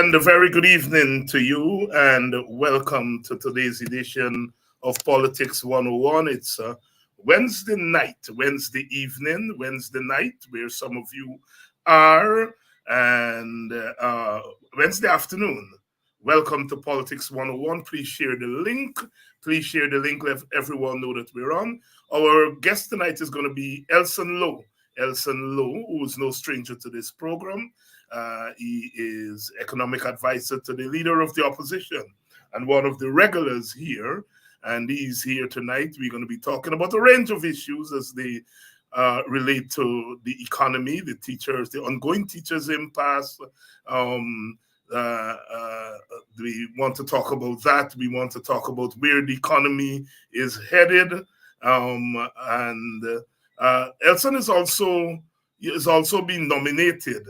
And a very good evening to you, and welcome to today's edition of Politics 101. It's Wednesday night, Wednesday evening, Wednesday night, where some of you are, and Wednesday afternoon. Welcome to Politics 101. Please share the link. Please share the link. Let everyone know that we're on. Our guest tonight is going to be Elson Lowe. Elson Lowe, who is no stranger to this program. He is economic advisor to the leader of the opposition and one of the regulars here. And he's here tonight. We're going to be talking about a range of issues as they relate to the economy, the teachers, the ongoing teachers' impasse. We want to talk about that. We want to talk about where the economy is headed. Elson is also being nominated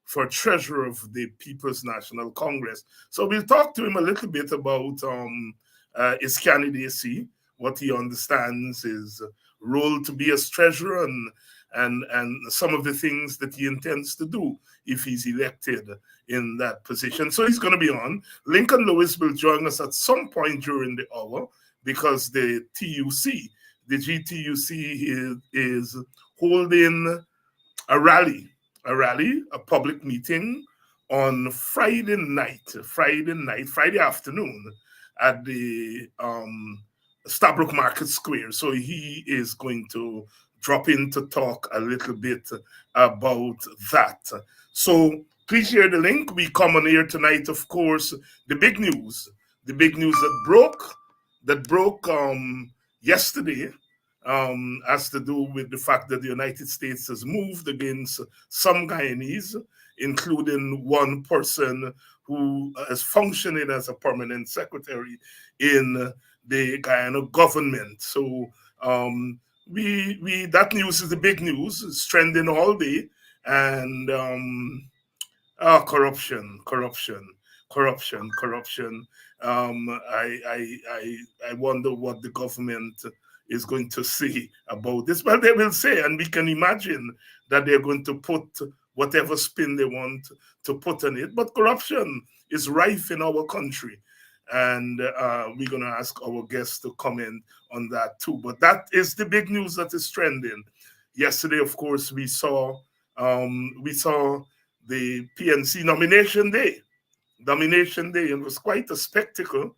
for treasurer of the People's National Congress. So we'll talk to him a little bit about his candidacy, what he understands his role to be as treasurer, and some of the things that he intends to do if he's elected in that position. So he's going to be on. Lincoln Lewis will join us at some point during the hour because the GTUC is holding a rally, a public meeting on Friday afternoon at the Stabrook Market Square. So he is going to drop in to talk a little bit about that. So please share the link. We come on here tonight, of course, the big news that broke yesterday has to do with the fact that the United States has moved against some Guyanese, including one person who is functioning as a permanent secretary in the Guyana government. So that news is the big news. It's trending all day, and corruption. I wonder what the government is going to say about this. Well, they will say, and we can imagine that they're going to put whatever spin they want to put on it. But corruption is rife in our country, and we're going to ask our guests to comment on that too. But that is the big news that is trending. Yesterday, of course, we saw the PNC nomination day. It was quite a spectacle.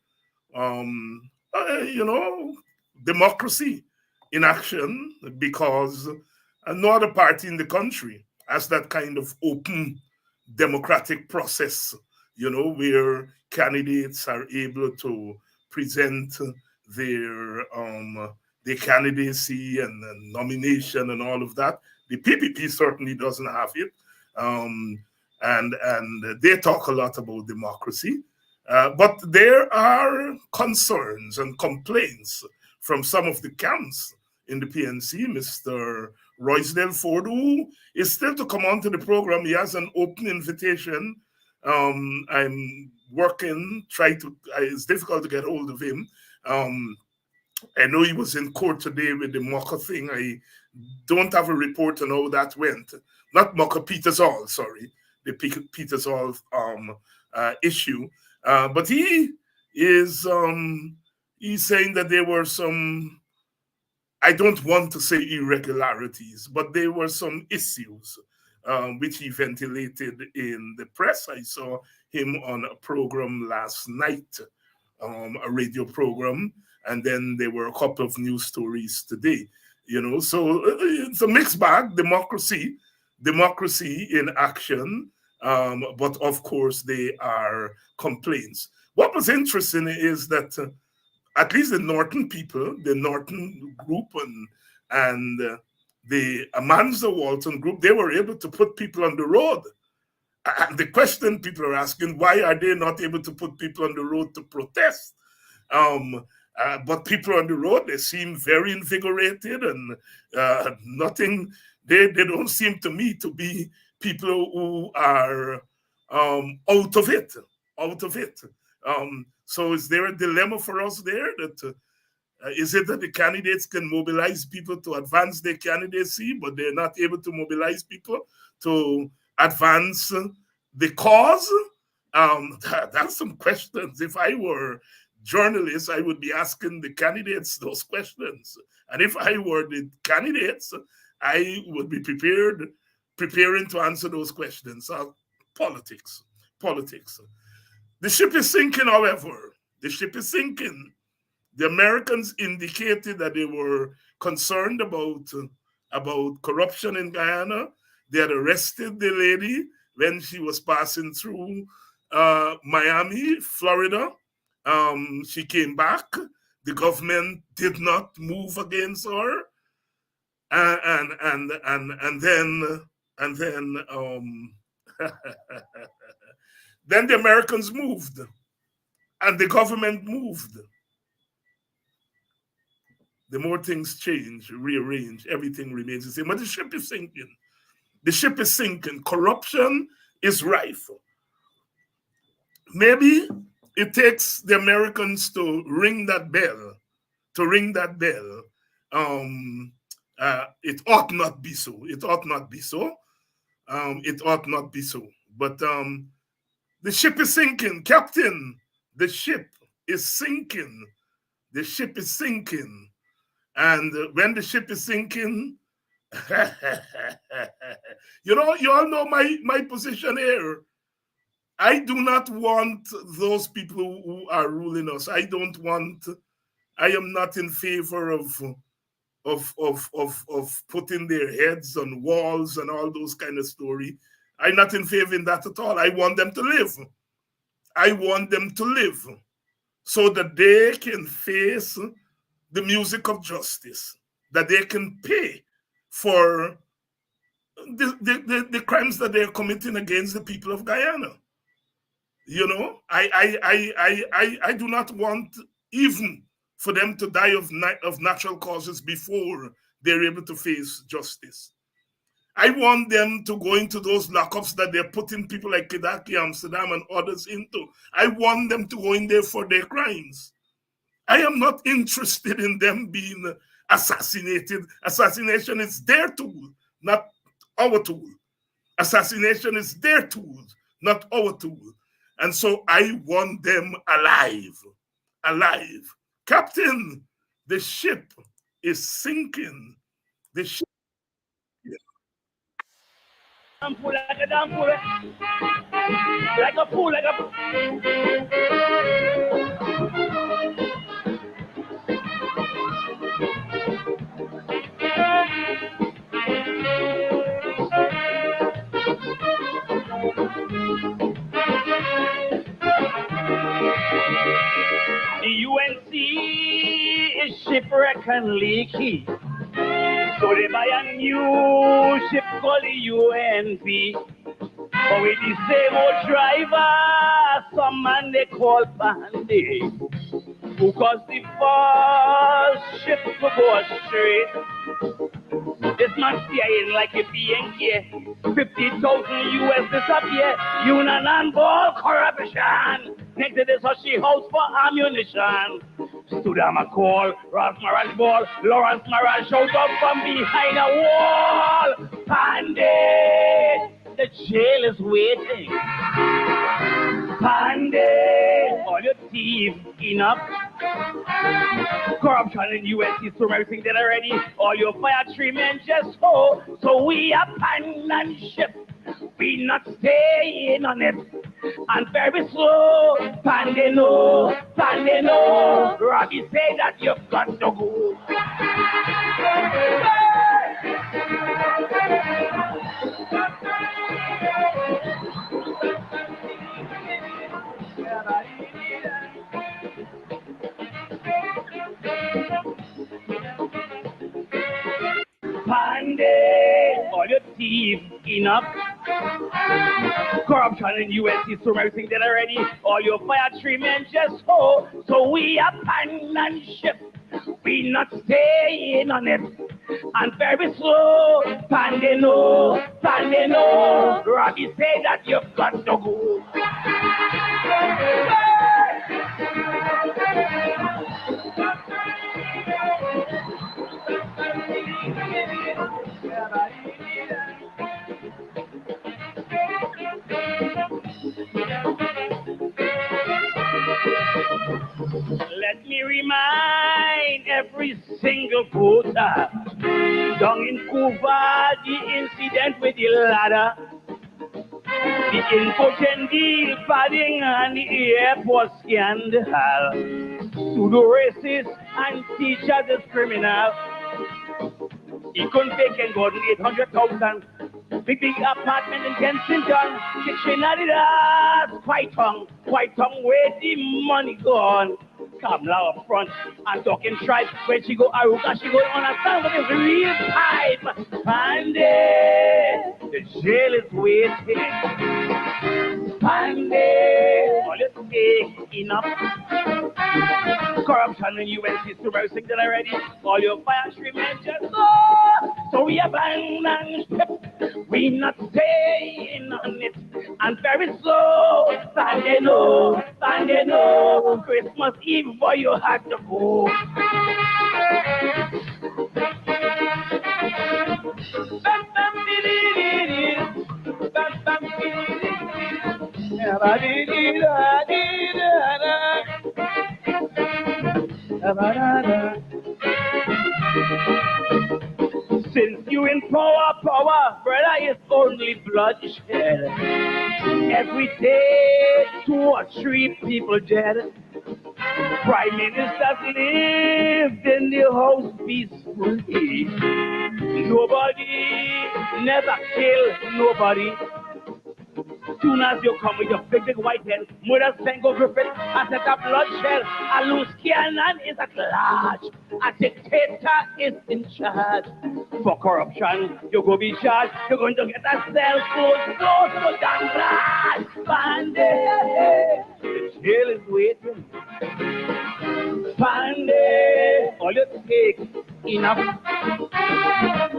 Democracy in action, because no other party in the country has that kind of open democratic process, where candidates are able to present their candidacy and nomination and all of that. The PPP certainly doesn't have it. And they talk a lot about democracy. But there are concerns and complaints from some of the camps in the PNC. Mr. Roysdale Ford, who is still to come onto the program, he has an open invitation. I'm working, it's difficult to get hold of him. I know he was in court today with the Mocha thing. I don't have a report on how that went. Not Mocha, Peters Hall, sorry. The Peters Hall issue. But he is he's saying that there were some, I don't want to say irregularities, but there were some issues which he ventilated in the press. I saw him on a program last night, a radio program, and then there were a couple of news stories today. So it's a mixed bag. Democracy in action. But of course, they are complaints. What was interesting is that at least the Northern people, the Northern group and the Amanza Walton group, they were able to put people on the road. And the question people are asking, why are they not able to put people on the road to protest? But people on the road, they seem very invigorated and nothing, they don't seem to me to be people who are out of it. So is there a dilemma for us there? That is it that the candidates can mobilize people to advance their candidacy, but they're not able to mobilize people to advance the cause? That's some questions. If I were journalist, I would be asking the candidates those questions. And if I were the candidates, I would be preparing to answer those questions. Politics, politics. The ship is sinking, however. The ship is sinking. The Americans indicated that they were concerned about corruption in Guyana. They had arrested the lady when she was passing through Miami, Florida. She came back. The government did not move against her, and then then the Americans moved, and the government moved. The more things change, rearrange, everything remains the same. But the ship is sinking. The ship is sinking. Corruption is rife. Maybe it takes the Americans to ring that bell. To ring that bell. It ought not be so. It ought not be so. It ought not be so. But the ship is sinking, Captain. The ship is sinking. The ship is sinking. And when the ship is sinking, you all know my position here. I do not want those people who are ruling us. I am not in favor of putting their heads on walls and all those kind of story. I'm not in favor of that at all. I want them to live. I want them to live so that they can face the music of justice, that they can pay for the crimes that they're committing against the people of Guyana. I do not want even for them to die of natural causes before they're able to face justice. I want them to go into those lockups that they're putting people like Kedaki, Amsterdam, and others into. I want them to go in there for their crimes. I am not interested in them being assassinated. Assassination is their tool, not our tool. Assassination is their tool, not our tool. And so I want them alive. Alive. Captain, the ship is sinking. The ship. I'm full like a damn fool. Like a fool, like a. The UNC is shipwreck and leaky. So they buy a new ship called the UNP. But with the same old driver, some man they call Bandy. Because the first ship to go straight. This man steering like a BNK. 50,000 US disappear. Union and ball corruption. Next to this she house for ammunition. Studama call, Ross Maraj ball, Lawrence Maraj shout up from behind a wall. Pandy, the jail is waiting. Pandy, all your thieves enough. Corruption in USC, so everything that already. All your fire treatment just ho. So we abandon ship. We not staying on it. And very slow, Pandino, Robbie say that you've got to go. Pandy, all your thieves enough. Corruption in USC, so everything that already. All your fire treatment just ho. So we abandon ship. We not staying on it. And very slow, Pandino, Robbie say that you've got to go. every single voter. Down in Cuba, the incident with the ladder, the infogen deal, padding and the airport scandal, pseudo-racist and teacher is criminal. He couldn't take and go to 800,000. Big apartment in Kensington, kitchen at it ass, quite tongue, where the money gone. Come now up front and talking tribe. When she go Aruka, she go understand what is real type. Pande, the jail is waiting. Pande, all it take enough. Corruption in UNC super signal already. All your fire men just go. So we abandon ship. We not staying on it. And very slow. Sunday no. Christmas Eve for you had to go. Since you in power, brother, is only bloodshed. Every day, 2 or 3 people dead. Prime ministers lived in the house peacefully. Nobody never kill nobody. Soon as you come with your big white head, Mother Sengo Griffith and set up bloodshed. A loose cannon is at large. A dictator is in charge. For corruption, you're going to be charged. You're going to get a cell phone close to damn glass. Bandit, the jail is waiting. Bandit, all it takes enough.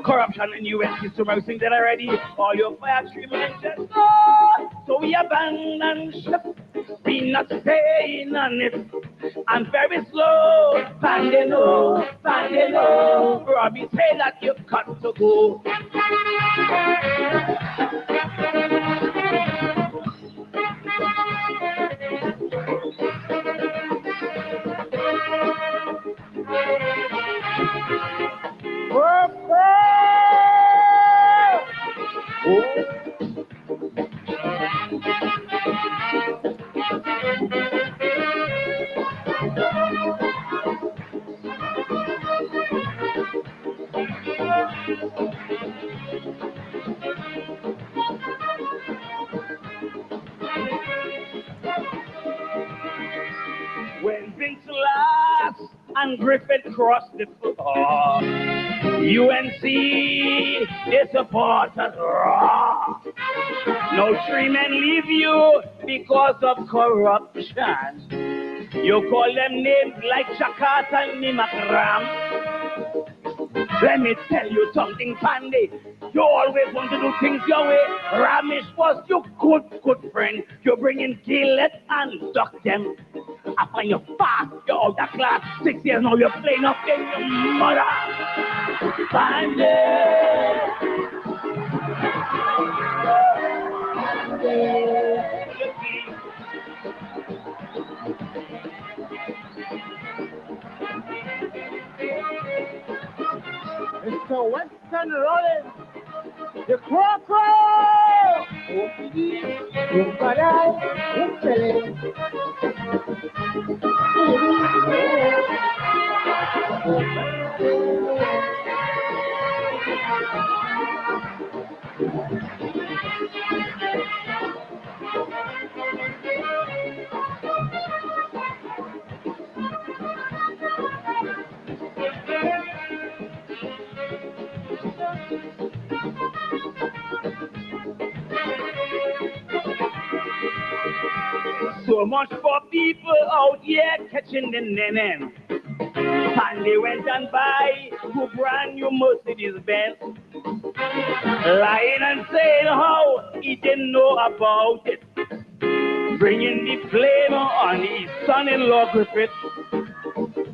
Corruption in U.S. is surrounding that already. All your factory men just go. So we abandon ship. We not staying on it. And very slow. Pandino. Robbie say that you've got to go. When Vince Lass and Griffith crossed the floor, UNC, the supporters raw. No 3 men leave you because of corruption. You call them names like Chakat and Nimakram. Let me tell you something, Pandy. You always want to do things your way. Ramesh was your good friend. You bring in Gillette and duck them. I find you fast, you're out of class. 6 years now, you're playing up in your mother. Pandy. It's the Western Rolling, the Croco! So much for people out here catching the nenen. And they went and buy 2 brand new Mercedes Benz. Lying and saying how he didn't know about it. Bringing the blame on his son-in-law Griffith.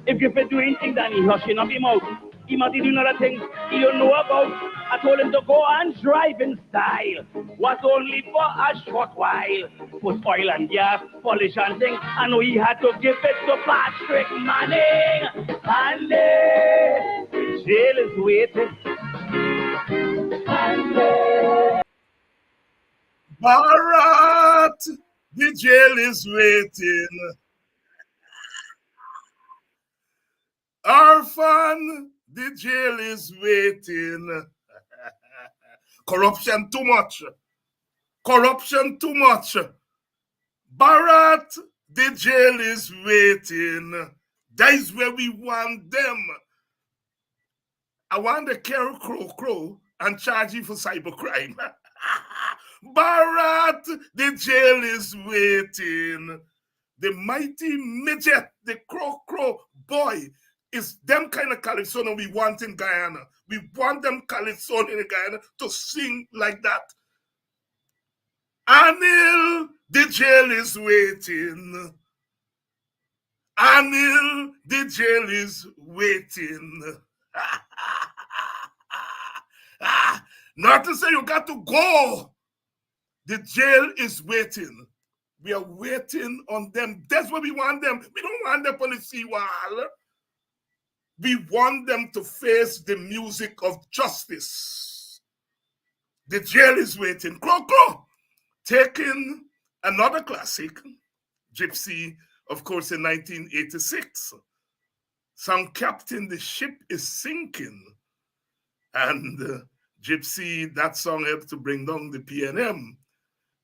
If Griffith do anything, then he hushing up him out. He must be doing other things he don't know about. I told him to go and drive in style. Was only for a short while. Put oil and gas, polish and thing. I know he had to give it to Patrick Manning. Manning, the jail is waiting. Bharat, the jail is waiting. Orphan, the jail is waiting. Corruption too much. Corruption too much. Bharat, the jail is waiting. That is where we want them. I want the Carol Crow and charge you for cybercrime. Bharat, the jail is waiting. The mighty midget, the crow boy, is them kind of calypso we want in Guyana. We want them calypso in Guyana to sing like that. Anil, the jail is waiting. Anil, the jail is waiting. Not to say you got to go. The jail is waiting. We are waiting on them. That's what we want them. We don't want them on the seawall. We want them to face the music of justice. The jail is waiting. Crow. Taking another classic, Gypsy, of course, in 1986. Song Captain, the ship is sinking. And Gypsy, that song helped to bring down the PNM.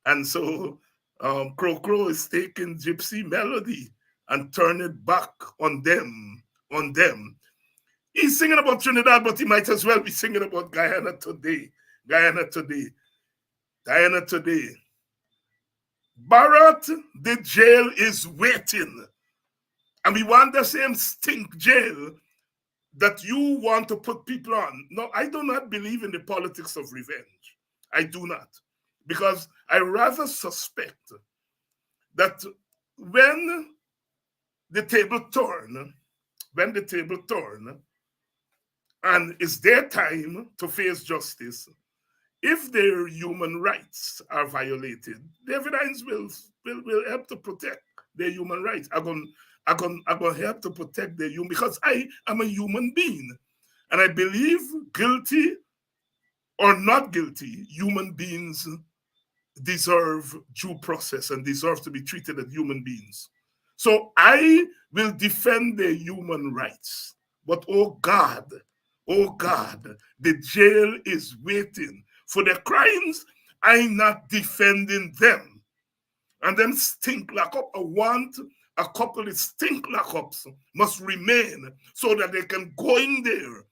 And so Crow is taking Gypsy melody and turn it back on them. He's singing about Trinidad, but he might as well be singing about Guyana today. Bharat, the jail is waiting. And we want the same stink jail that you want to put people on. No, I do not believe in the politics of revenge. I do not. Because I rather suspect that when the table turn, and it's their time to face justice, if their human rights are violated, the evidence will help to protect their human rights. I'm going to help to protect their human, because I am a human being. And I believe, guilty or not guilty, human beings deserve due process and deserve to be treated as human beings. So I will defend their human rights. But oh God, the jail is waiting for their crimes. I'm not defending them. And them stink lockup, I want a couple of stink lockups must remain so that they can go in there.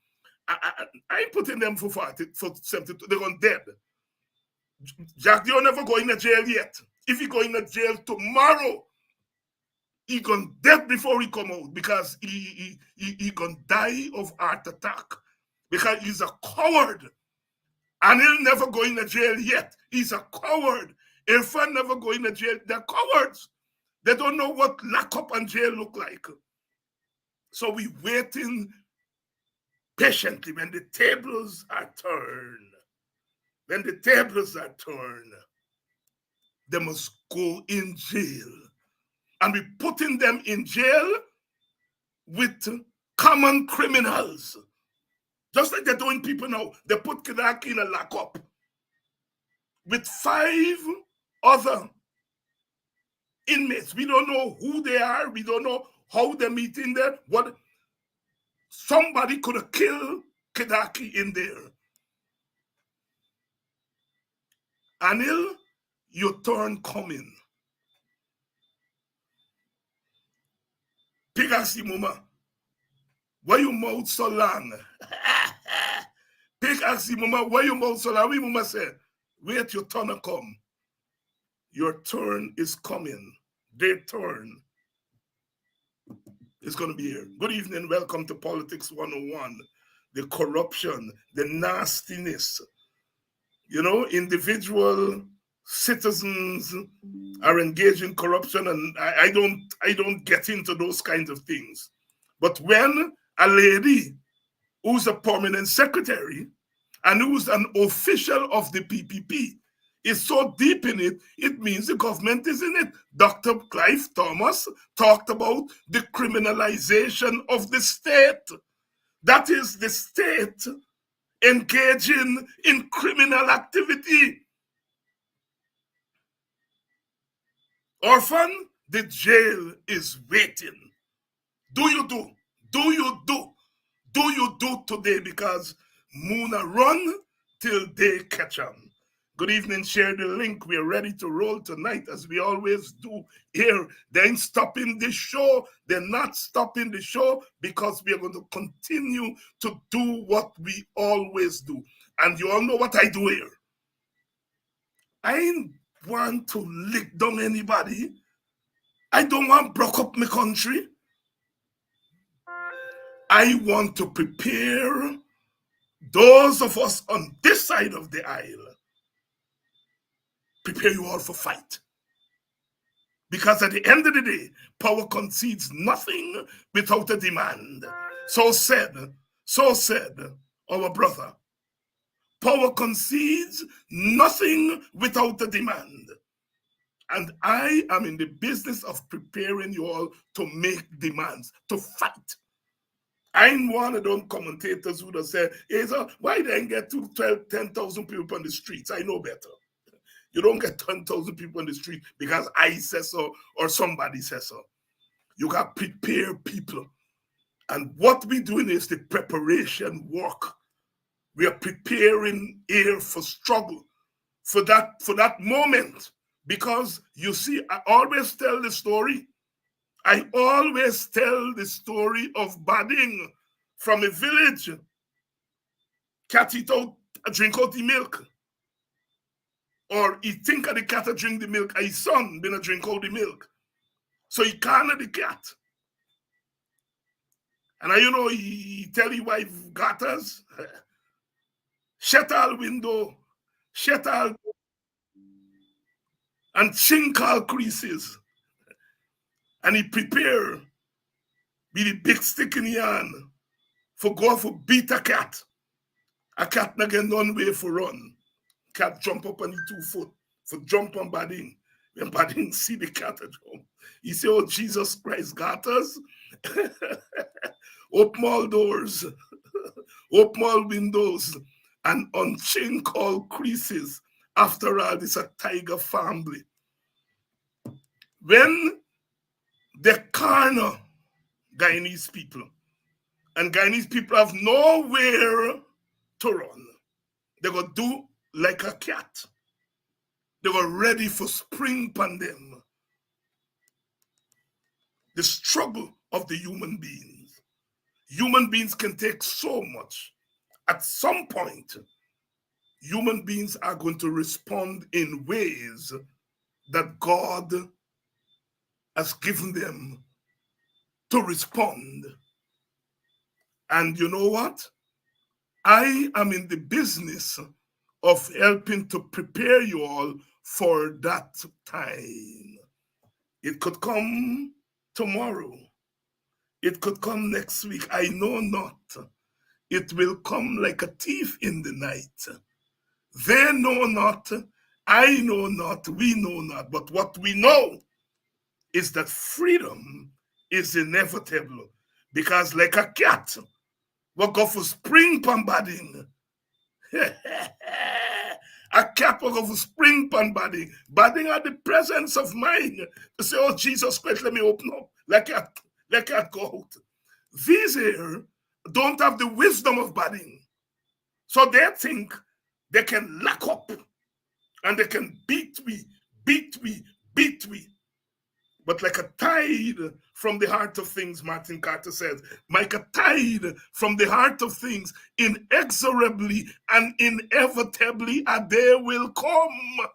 I ain't putting them for 72, they're gone dead. Jack Dio never go in a jail yet. If he go in a jail tomorrow, he gonna dead before he come out, because he gonna die of heart attack, because he's a coward. And he'll never go in a jail yet. He's a coward. Elson never go in a jail. They're cowards. They don't know what lockup and jail look like. So we waiting patiently when the tables are turned. When the tables are turned, they must go in jail. And we putting them in jail with common criminals. Just like they're doing people now. They put Kidaki in a lockup with 5 other inmates. We don't know who they are. We don't know how they meet in there. What somebody could have killed Kidaki in there. Anil, your turn coming. Pigasi Muma, why you mouth so long? Pigasi Muma, why you mouth so long? We Muma said, wait your turn to come. Your turn is coming. Their turn is going to be here. Good evening. Welcome to Politics 101. The corruption, the nastiness. You know, individual citizens are engaged in corruption, and I don't get into those kinds of things. But when a lady who's a permanent secretary and who's an official of the PPP, is so deep in it, it means the government is in it. Dr. Clive Thomas talked about the criminalization of the state. That is the state engaging in criminal activity. Orphan, the jail is waiting. Do you do? Do you do? Do you do today? Because Muna run till they catch 'em. Good evening, share the link. We're ready to roll tonight as we always do here. They ain't stopping the show. They're not stopping the show because we are going to continue to do what we always do. And you all know what I do here. I ain't want to lick down anybody. I don't want to broke up my country. I want to prepare those of us on this side of the aisle, prepare you all for fight. Because at the end of the day, power concedes nothing without a demand. So said our brother. Power concedes nothing without a demand. And I am in the business of preparing you all to make demands, to fight. I ain't one of those commentators who would say, hey, so why didn't get 10,000 people on the streets? I know better. You don't get 10,000 people on the street because I say so or somebody says so. You got to prepare people. And what we're doing is the preparation work. We are preparing here for struggle, for that moment. Because you see, I always tell the story. I always tell the story of Bading from a village. Cat eat out, drink out the milk. Or he think of the cat to drink the milk. His son been a drink out the milk. So he can't the cat. And he tell his wife, gatas, shut all window, shut all, and chink all creases. And he prepare with the big stick in the hand for go for beat a cat. A cat not get none way for run. Cat jump up on the 2 foot for jump on Bading. When Bading see the cat at home, he say, oh, Jesus Christ, got us. Open all doors, open all windows, and unchink all creases. After all, this a tiger family. When the corner Guyanese people, and Guyanese people have nowhere to run, they go do like a cat. They were ready for spring upon them. The struggle of the human beings. Human beings can take so much. At some point, human beings are going to respond in ways that God has given them to respond. And you know what? I am in the business of helping to prepare you all for that time. It could come tomorrow. It could come next week. I know not. It will come like a thief in the night. They know not. I know not. We know not. But what we know is that freedom is inevitable. Because like a cat, we'll go for spring pambading. A cat will go for spring pambading. Badding at the presence of mind to say, oh, Jesus Christ, let me open up. Let cat go out. These here don't have the wisdom of badding. So they think they can lock up and they can beat we. But like a tide from the heart of things, Martin Carter says, like a tide from the heart of things, inexorably and inevitably a day will come.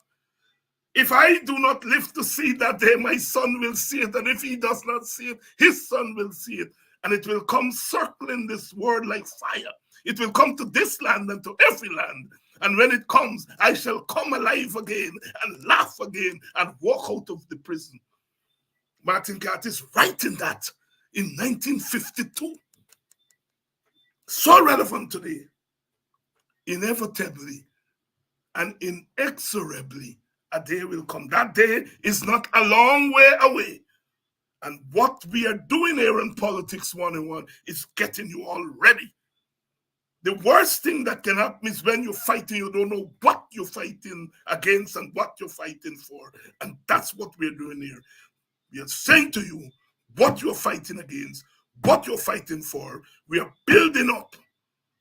If I do not live to see that day, my son will see it. And if he does not see it, his son will see it. And it will come circling this world like fire. It will come to this land and to every land. And when it comes, I shall come alive again and laugh again and walk out of the prison. Martin Carter is writing that in 1952. So relevant today. inevitably and inexorably, a day will come. That day is not a long way away. And what we are doing here in Politics 101 is getting you all ready. The worst thing that can happen is when you're fighting, you don't know what you're fighting against and what you're fighting for. And that's what we're doing here. We are saying to you what you're fighting against, what you're fighting for. We are building up.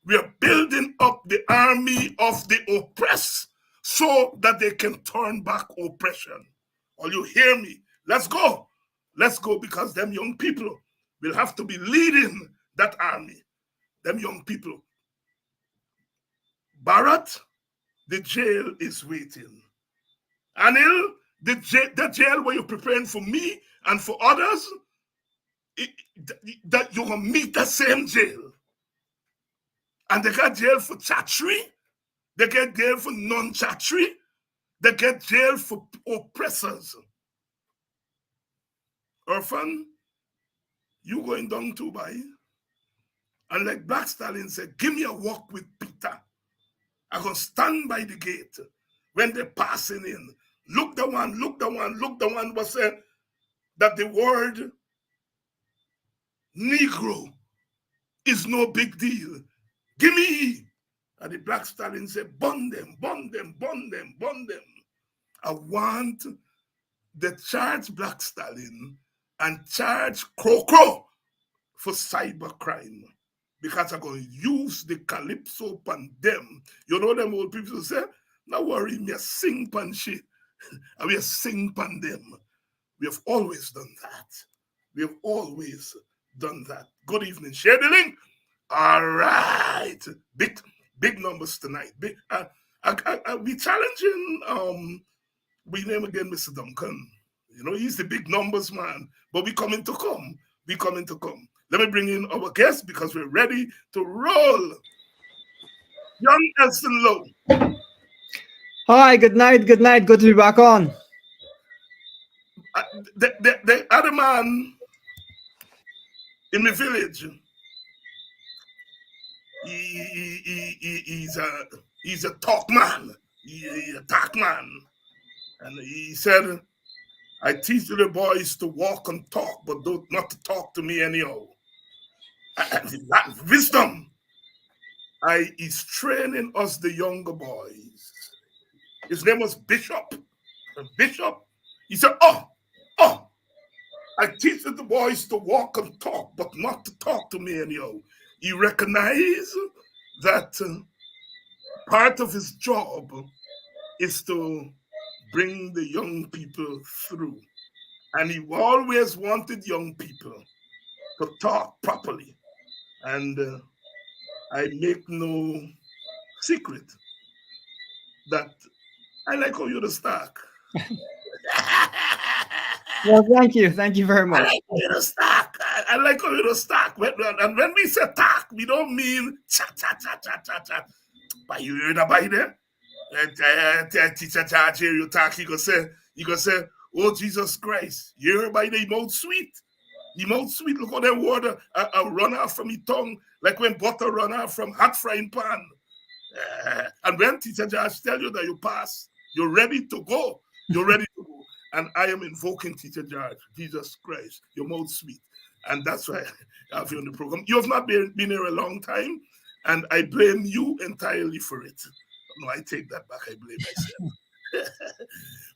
We are building up the army of the oppressed so that they can turn back oppression. All you hear me? Let's go. Let's go, because them young people will have to be leading that army. Them young people. Barrett, the jail is waiting. Anil, the jail where you're preparing for me and for others, that you're going to meet the same jail. And they got jail for chattery. They get jail for non-chattery. They get jail for oppressors. Orphan, you going down to buy. And like Black Stallion said, give me a walk with Peter. I'm going to stand by the gate when they're passing in. Look the one was said that the word Negro is no big deal. Give me. And the Black Stallion said, burn them, burn them, burn them, burn them. I want the charge Black Stallion and charge Crow for cyber crime. Because I'm going to use the calypso pan them. You know them old people say, no worry, me a sing pan shit. And we a sing pan them. We have always done that. We have always done that. Good evening. Share the link. All right. Big numbers tonight. We challenging we name again Mr. Duncan. You know, he's the big numbers man. But we coming to come. We coming to come. Let me bring in our guest because we're ready to roll. Young Elson Lowe. Hi, good night. Good to be back on. The other man in the village, he's a talk man. He's a talk man. And he said, I teach the boys to walk and talk, but not to talk to me anyhow. That wisdom is training us, the younger boys. His name was Bishop. And Bishop, he said, I teach the boys to walk and talk, but not to talk to me anyhow. He recognized that part of his job is to bring the young people through. And he always wanted young people to talk properly. And I make no secret that I like how you're the Stark. Well, thank you very much. I like how you're the Stark. I like how you're the Stark. And when we say talk, we don't mean chat. But you heard about there? Teacher George here, you talk, you go say, oh Jesus Christ, you hear about the mouth sweet. The mouth sweet, look how that water run out from your tongue, like when butter run out from hot frying pan. And when Teacher George tell you that you pass, you're ready to go. You're ready to go. And I am invoking Teacher George, Jesus Christ, your mouth sweet. And that's why I have you on the program. You have not been here a long time, and I blame you entirely for it. No, I take that back. I blame myself.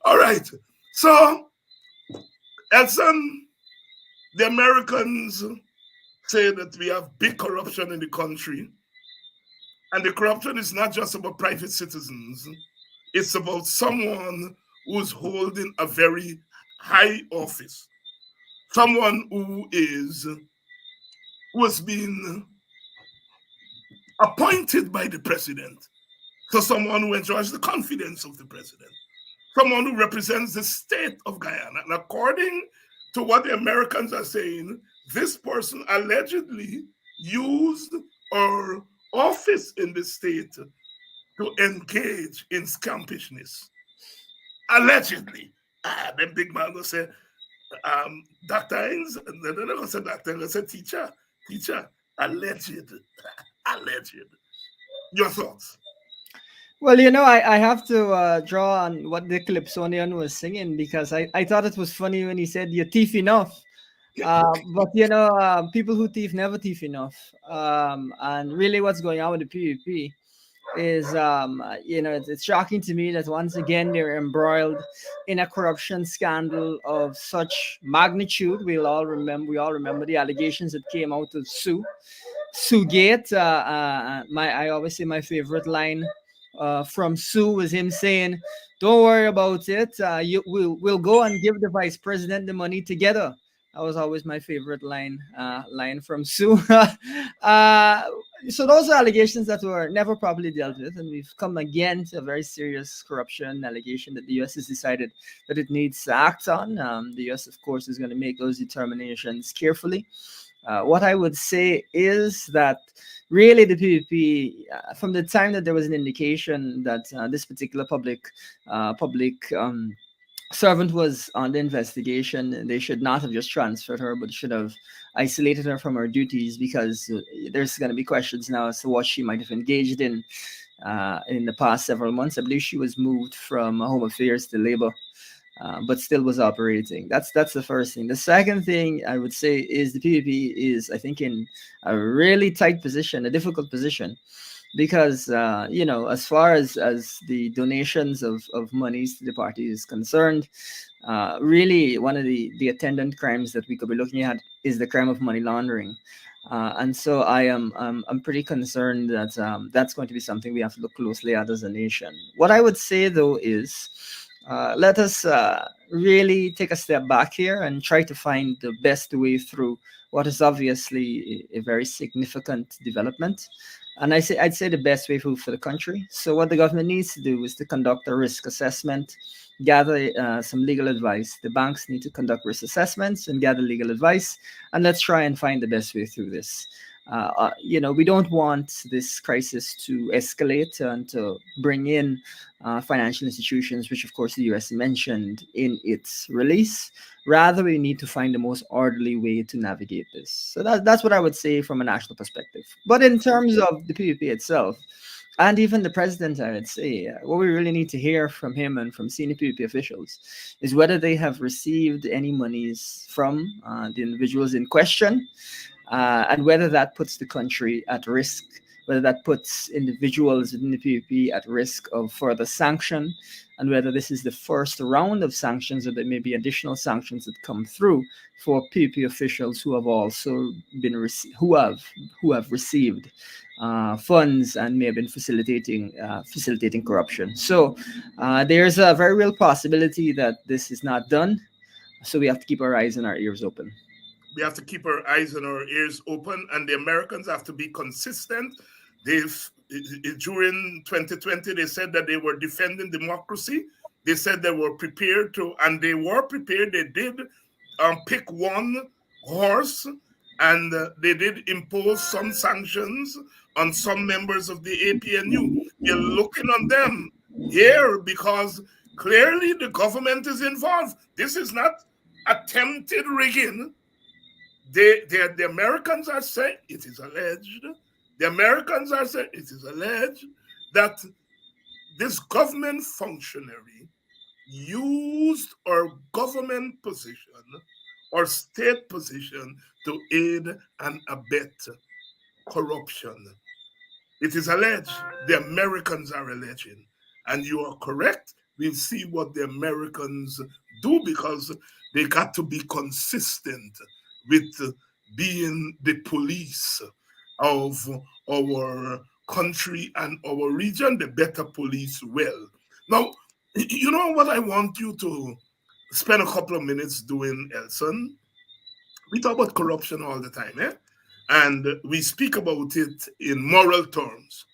All right. So, Elson, the Americans say that we have big corruption in the country. And the corruption is not just about private citizens. It's about someone who's holding a very high office. Someone who has been appointed by the president. So someone who enjoys the confidence of the president. Someone who represents the state of Guyana. And according to what the Americans are saying, this person allegedly used her office in the state to engage in scampishness. Allegedly. Them big man will say, Dr. Hines, and then they're going to say, Dr. Hines, say, teacher, alleged. Alleged. Your thoughts? Well, I have to draw on what the Calypsonian was singing because I thought it was funny when he said, "You thief enough." But people who thief never thief enough. And really, what's going on with the PvP is, it's shocking to me that once again they're embroiled in a corruption scandal of such magnitude. We all remember the allegations that came out of Sugate. I always say my favorite line from Sue was him saying, "Don't worry about it. We'll go and give the vice president the money together." That was always my favorite line from Sue. So those are allegations that were never properly dealt with, and we've come again to a very serious corruption allegation that the U.S. has decided that it needs to act on. The U.S., of course, is going to make those determinations carefully. What I would say is that really the PvP, from the time that there was an indication that this particular public servant was on the investigation, they should not have just transferred her, but should have isolated her from her duties, because there's going to be questions now as to what she might have engaged in the past several months. I believe she was moved from Home Affairs to Labor, but still was operating. That's the first thing. The second thing I would say is the PvP is, I think, in a really tight position, a difficult position, because as far as the donations of monies to the party is concerned, really one of the attendant crimes that we could be looking at is the crime of money laundering. And so I'm pretty concerned that that's going to be something we have to look closely at as a nation. What I would say though is, let us really take a step back here and try to find the best way through what is obviously a very significant development. And I'd say the best way for the country. So what the government needs to do is to conduct a risk assessment, gather some legal advice. The banks need to conduct risk assessments and gather legal advice, and let's try and find the best way through this. We don't want this crisis to escalate and to bring in financial institutions, which of course the US mentioned in its release. Rather, we need to find the most orderly way to navigate this. So that's what I would say from a national perspective. But in terms of the PvP itself, and even the president, I would say, what we really need to hear from him and from senior PvP officials is whether they have received any monies from the individuals in question, and whether that puts the country at risk, whether that puts individuals within the PvP at risk of further sanction, and whether this is the first round of sanctions or there may be additional sanctions that come through for PvP officials who have also been who have received funds and may have been facilitating corruption. So there's a very real possibility that this is not done. So we have to keep our eyes and our ears open. We have to keep our eyes and our ears open, and the Americans have to be consistent. They've during 2020 they said that they were defending democracy. They said they were prepared to, and they were prepared. They did pick one horse, and they did impose some sanctions on some members of the APNU. We're looking on them here because clearly the government is involved. This is not attempted rigging. The Americans are saying, it is alleged, the Americans are saying, it is alleged that this government functionary used our government position or state position to aid and abet corruption. It is alleged. The Americans are alleging. And you are correct. We'll see what the Americans do, because they got to be consistent with being the police of our country and our region. The better police will. Now, you know what I want you to spend a couple of minutes doing, Elson? We talk about corruption all the time, eh? And we speak about it in moral terms.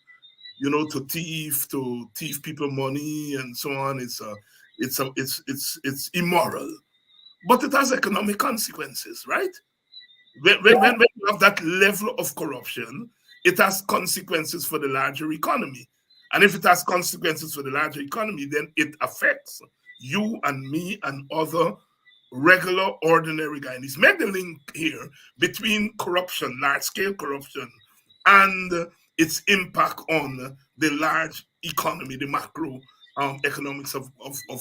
To thief people money and so on. It's immoral, but it has economic consequences, right? When you have that level of corruption, it has consequences for the larger economy. And if it has consequences for the larger economy, then it affects you and me and other regular, ordinary guys. Make the link here between corruption, large scale corruption, and its impact on the large economy, the macro economics of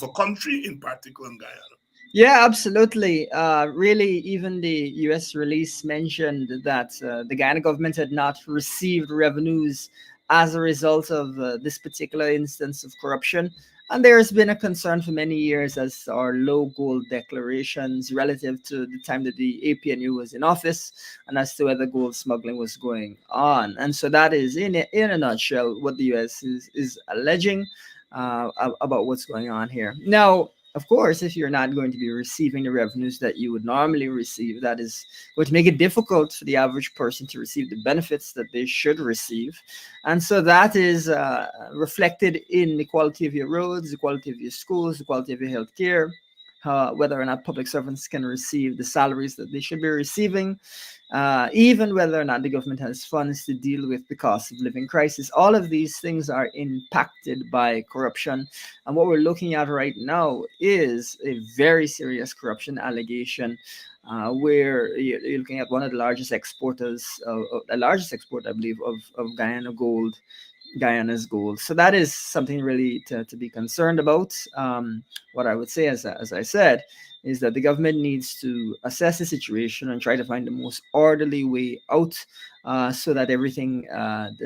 a country, in particular in Guyana. Yeah, absolutely. Really, even the U.S. release mentioned that the Guyana government had not received revenues as a result of this particular instance of corruption. And there has been a concern for many years as our low gold declarations relative to the time that the APNU was in office and as to whether gold smuggling was going on. And so that is, in a nutshell, what the U.S. is alleging about what's going on here. Now, of course, if you're not going to be receiving the revenues that you would normally receive, that is going to make it difficult for the average person to receive the benefits that they should receive. And so that is reflected in the quality of your roads, the quality of your schools, the quality of your healthcare, whether or not public servants can receive the salaries that they should be receiving, even whether or not the government has funds to deal with the cost of living crisis. All of these things are impacted by corruption. And what we're looking at right now is a very serious corruption allegation. Where you're looking at one of the largest exporters, the largest export, I believe, of Guyana's gold. So that is something really to be concerned about. What I would say, as I said, is that the government needs to assess the situation and try to find the most orderly way out, so that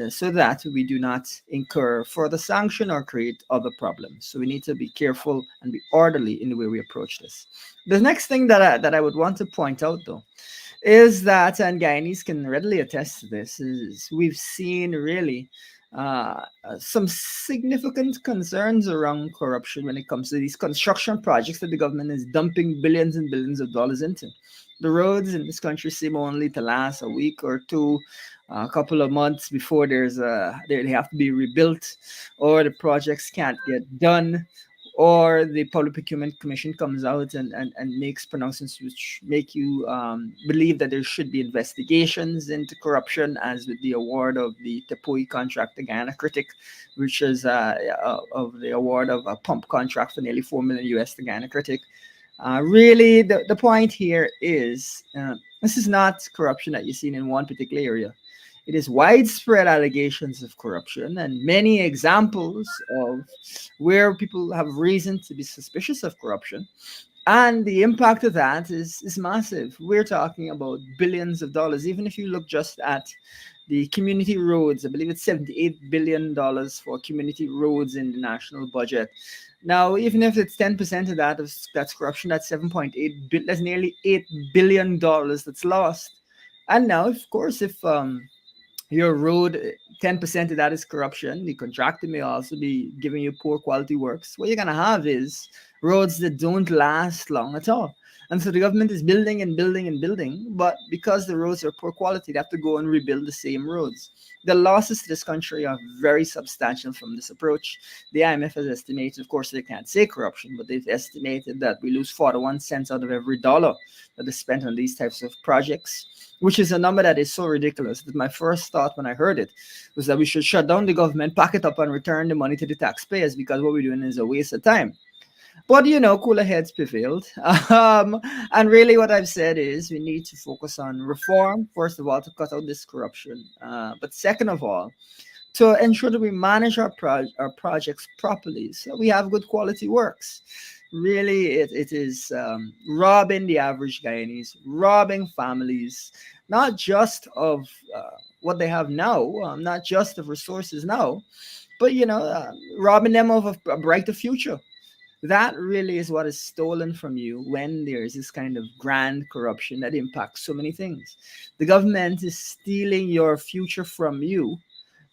so that we do not incur further sanction or create other problems. So we need to be careful and be orderly in the way we approach this. The next thing that I would want to point out, though, is that, and Guyanese can readily attest to this, is we've seen really some significant concerns around corruption when it comes to these construction projects that the government is dumping billions and billions of dollars into. The roads in this country seem only to last a week or two, a couple of months before they have to be rebuilt, or the projects can't get done, or the Public Procurement Commission comes out and makes pronouncements which make you believe that there should be investigations into corruption, as with the award of the Tepui contract to Guyana Critic, which is of the award of a pump contract for nearly $4 million US to Guyana Critic. Really, the point here is this is not corruption that you've seen in one particular area. It is widespread allegations of corruption and many examples of where people have reason to be suspicious of corruption. And the impact of that is massive. We're talking about billions of dollars. Even if you look just at the community roads, I believe it's $78 billion for community roads in the national budget. Now, even if it's 10% of that's corruption, that's 7.8 billion, that's nearly $8 billion that's lost. And now, of course, if your road, 10% of that is corruption, the contractor may also be giving you poor quality works. What you're going to have is roads that don't last long at all. And so the government is building and building and building, but because the roads are poor quality, they have to go and rebuild the same roads. The losses to this country are very substantial from this approach. The IMF has estimated, of course, they can't say corruption, but they've estimated that we lose 41 cents out of every dollar that is spent on these types of projects, which is a number that is so ridiculous that my first thought when I heard it was that we should shut down the government, pack it up, and return the money to the taxpayers, because what we're doing is a waste of time. But cooler heads prevailed. And really, what I've said is we need to focus on reform, first of all, to cut out this corruption. But second of all, to ensure that we manage our projects properly so we have good quality works. Really, it is robbing the average Guyanese, robbing families, not just of what they have now, not just of resources now, but robbing them of a brighter future. That really is what is stolen from you when there is this kind of grand corruption that impacts so many things. The government is stealing your future from you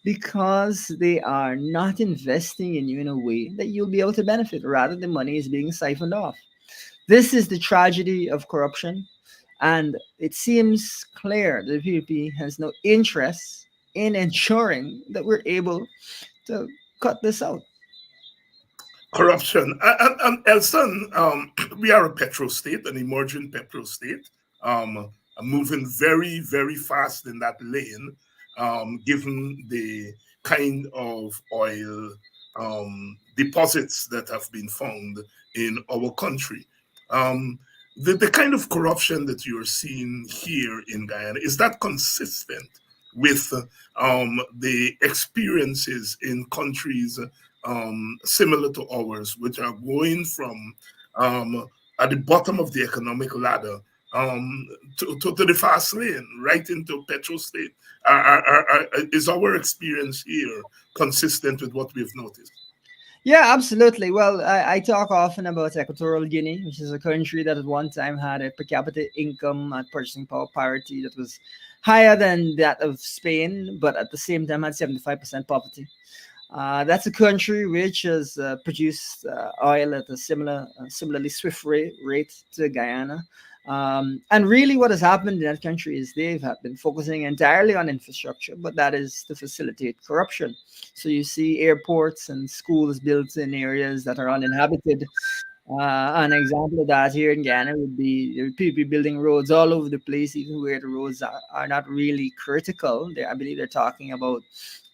because they are not investing in you in a way that you'll be able to benefit. Rather, the money is being siphoned off. This is the tragedy of corruption. And it seems clear that the PPP has no interest in ensuring that we're able to cut this out. Corruption. And Elson, we are a petro state, an emerging petro state, moving very, very fast in that lane, given the kind of oil deposits that have been found in our country. The kind of corruption that you're seeing here in Guyana, is that consistent with the experiences in countries similar to ours, which are going from at the bottom of the economic ladder um, to the fast lane, right into petrol state. Is our experience here consistent with what we've noticed? Yeah, absolutely. Well, I talk often about Equatorial Guinea, which is a country that at one time had a per capita income and purchasing power parity that was higher than that of Spain, but at the same time had 75% poverty. That's a country which has produced oil at a similarly swift rate to Guyana. And really, what has happened in that country is been focusing entirely on infrastructure, but that is to facilitate corruption. So you see airports and schools built in areas that are uninhabited. An example of that here in Ghana would be there would people building roads all over the place, even where the roads are not really critical. I believe they're talking about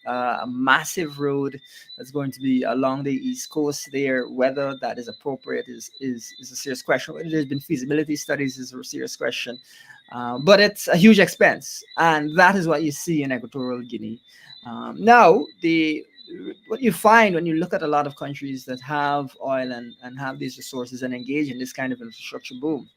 a massive road that's going to be along the east coast there. Whether that is appropriate is a serious question. Whether there's been feasibility studies is a serious question. But it's a huge expense, and that is what you see in Equatorial Guinea. Now, the what you find when you look at a lot of countries that have oil and have these resources and engage in this kind of infrastructure boom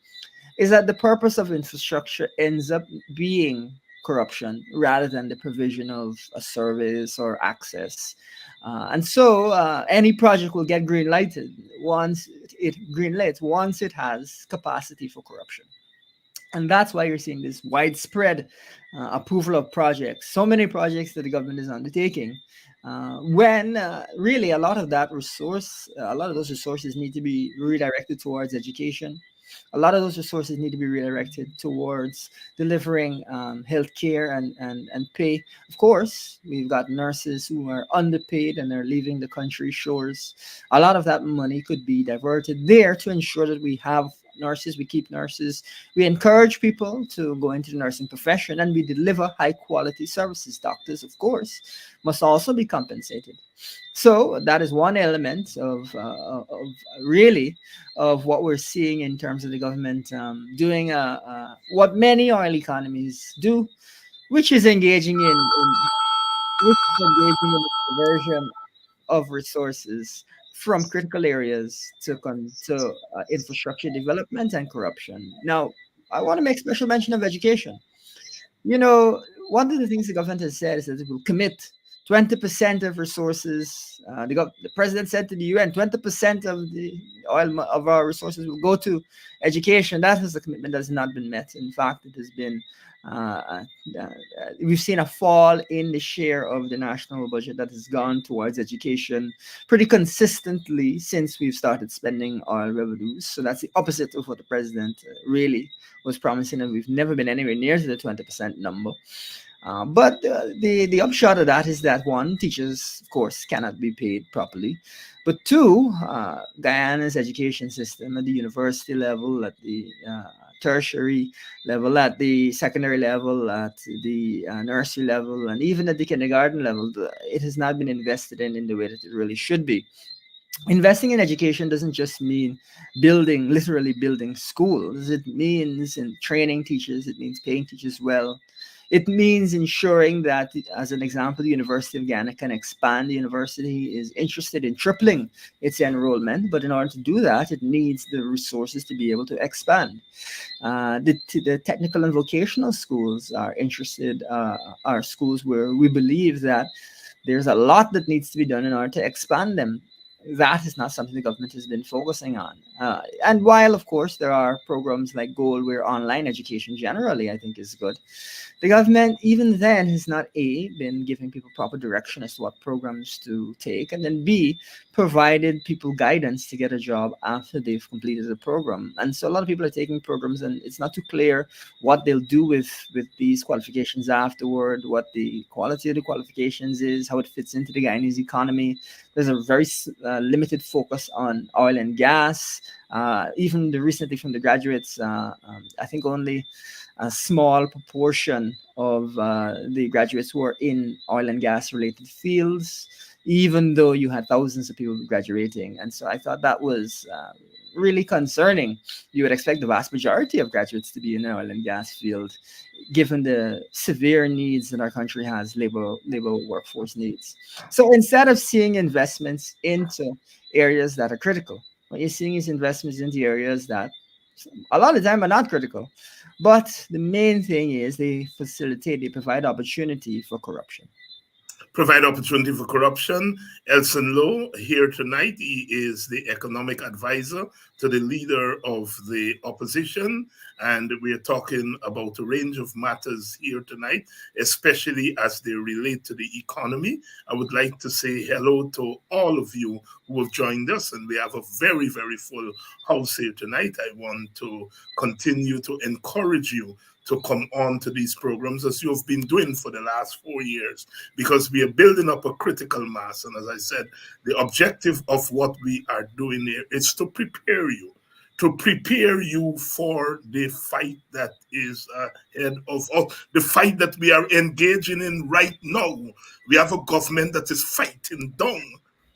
is that the purpose of infrastructure ends up being corruption rather than the provision of a service or access. And so any project will get green lighted once it has capacity for corruption. And that's why you're seeing this widespread approval of projects, so many projects that the government is undertaking. When really a lot of those resources need to be redirected towards education. A lot of those resources need to be redirected towards delivering healthcare and pay. Of course, we've got nurses who are underpaid and are leaving the country shores. A lot of that money could be diverted there to ensure that we have nurses, we keep nurses, we encourage people to go into the nursing profession, and we deliver high quality services. Doctors, of course, must also be compensated. So that is one element of really of what we're seeing in terms of the government doing what many oil economies do, which is engaging in the conversion of resources from critical areas to infrastructure development and corruption. Now, I want to make special mention of education. You know, one of the things the government has said is that it will commit 20% of resources. The president said to the UN, 20% of the of our resources will go to education. That is a commitment that has not been met. In fact, it has been. Uh, uh, we've seen a fall in the share of the national budget that has gone towards education pretty consistently since we've started spending oil revenues. So that's the opposite of what the president really was promising, and we've never been anywhere near to the 20% number. But the upshot of that is that one, teachers, of course, cannot be paid properly. But two, Guyana's education system at the university level, at the tertiary level, at the secondary level, at the nursery level, and even at the kindergarten level, it has not been invested in the way that it really should be. Investing in education doesn't just mean literally building schools. It means in training teachers, it means paying teachers well. It means ensuring that, as an example, the University of Ghana can expand. The university is interested in tripling its enrollment, but in order to do that, it needs the resources to be able to expand. The technical and vocational schools are schools where we believe that there's a lot that needs to be done in order to expand them. That is not something the government has been focusing on. And while, of course, there are programs like Goal, where online education generally, I think, is good, the government, even then, has not A, been giving people proper direction as to what programs to take, and then B, provided people guidance to get a job after they've completed the program. And so a lot of people are taking programs, and it's not too clear what they'll do with these qualifications afterward, what the quality of the qualifications is, how it fits into the Guyanese economy. There's a very limited focus on oil and gas. Even recently from the graduates, I think only a small proportion of the graduates who are in oil and gas related fields, even though you had thousands of people graduating. And so I thought that was really concerning. You would expect the vast majority of graduates to be in the oil and gas field, given the severe needs that our country has, labor workforce needs. So instead of seeing investments into areas that are critical, what you're seeing is investments into areas that a lot of time are not critical. But the main thing is they provide opportunity for corruption. Provide opportunity for corruption. Elson Lowe here tonight. He is the economic advisor to the leader of the opposition, and we are talking about a range of matters here tonight, especially as they relate to the economy. I would like to say hello to all of you who have joined us, and we have a very, very full house here tonight. I want to continue to encourage you to come on to these programs as you've been doing for the last 4 years, because we are building up a critical mass. And as I said, the objective of what we are doing here is to prepare you for the fight that is ahead of us, the fight that we are engaging in right now. We have a government that is fighting down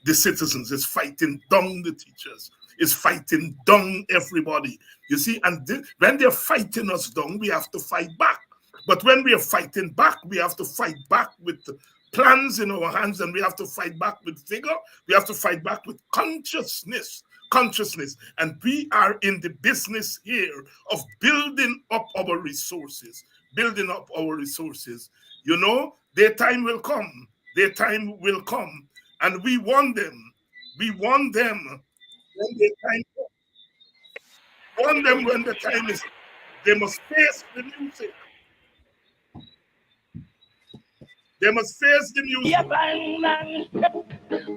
the citizens, is fighting down the teachers, is fighting down everybody. You see, and when they're fighting us down, we have to fight back. But when we are fighting back, we have to fight back with plans in our hands, and we have to fight back with vigor. We have to fight back with consciousness. And we are in the business here of building up our resources. You know, their time will come. And we want them. When the time comes. Want them when the time is. They must face the music.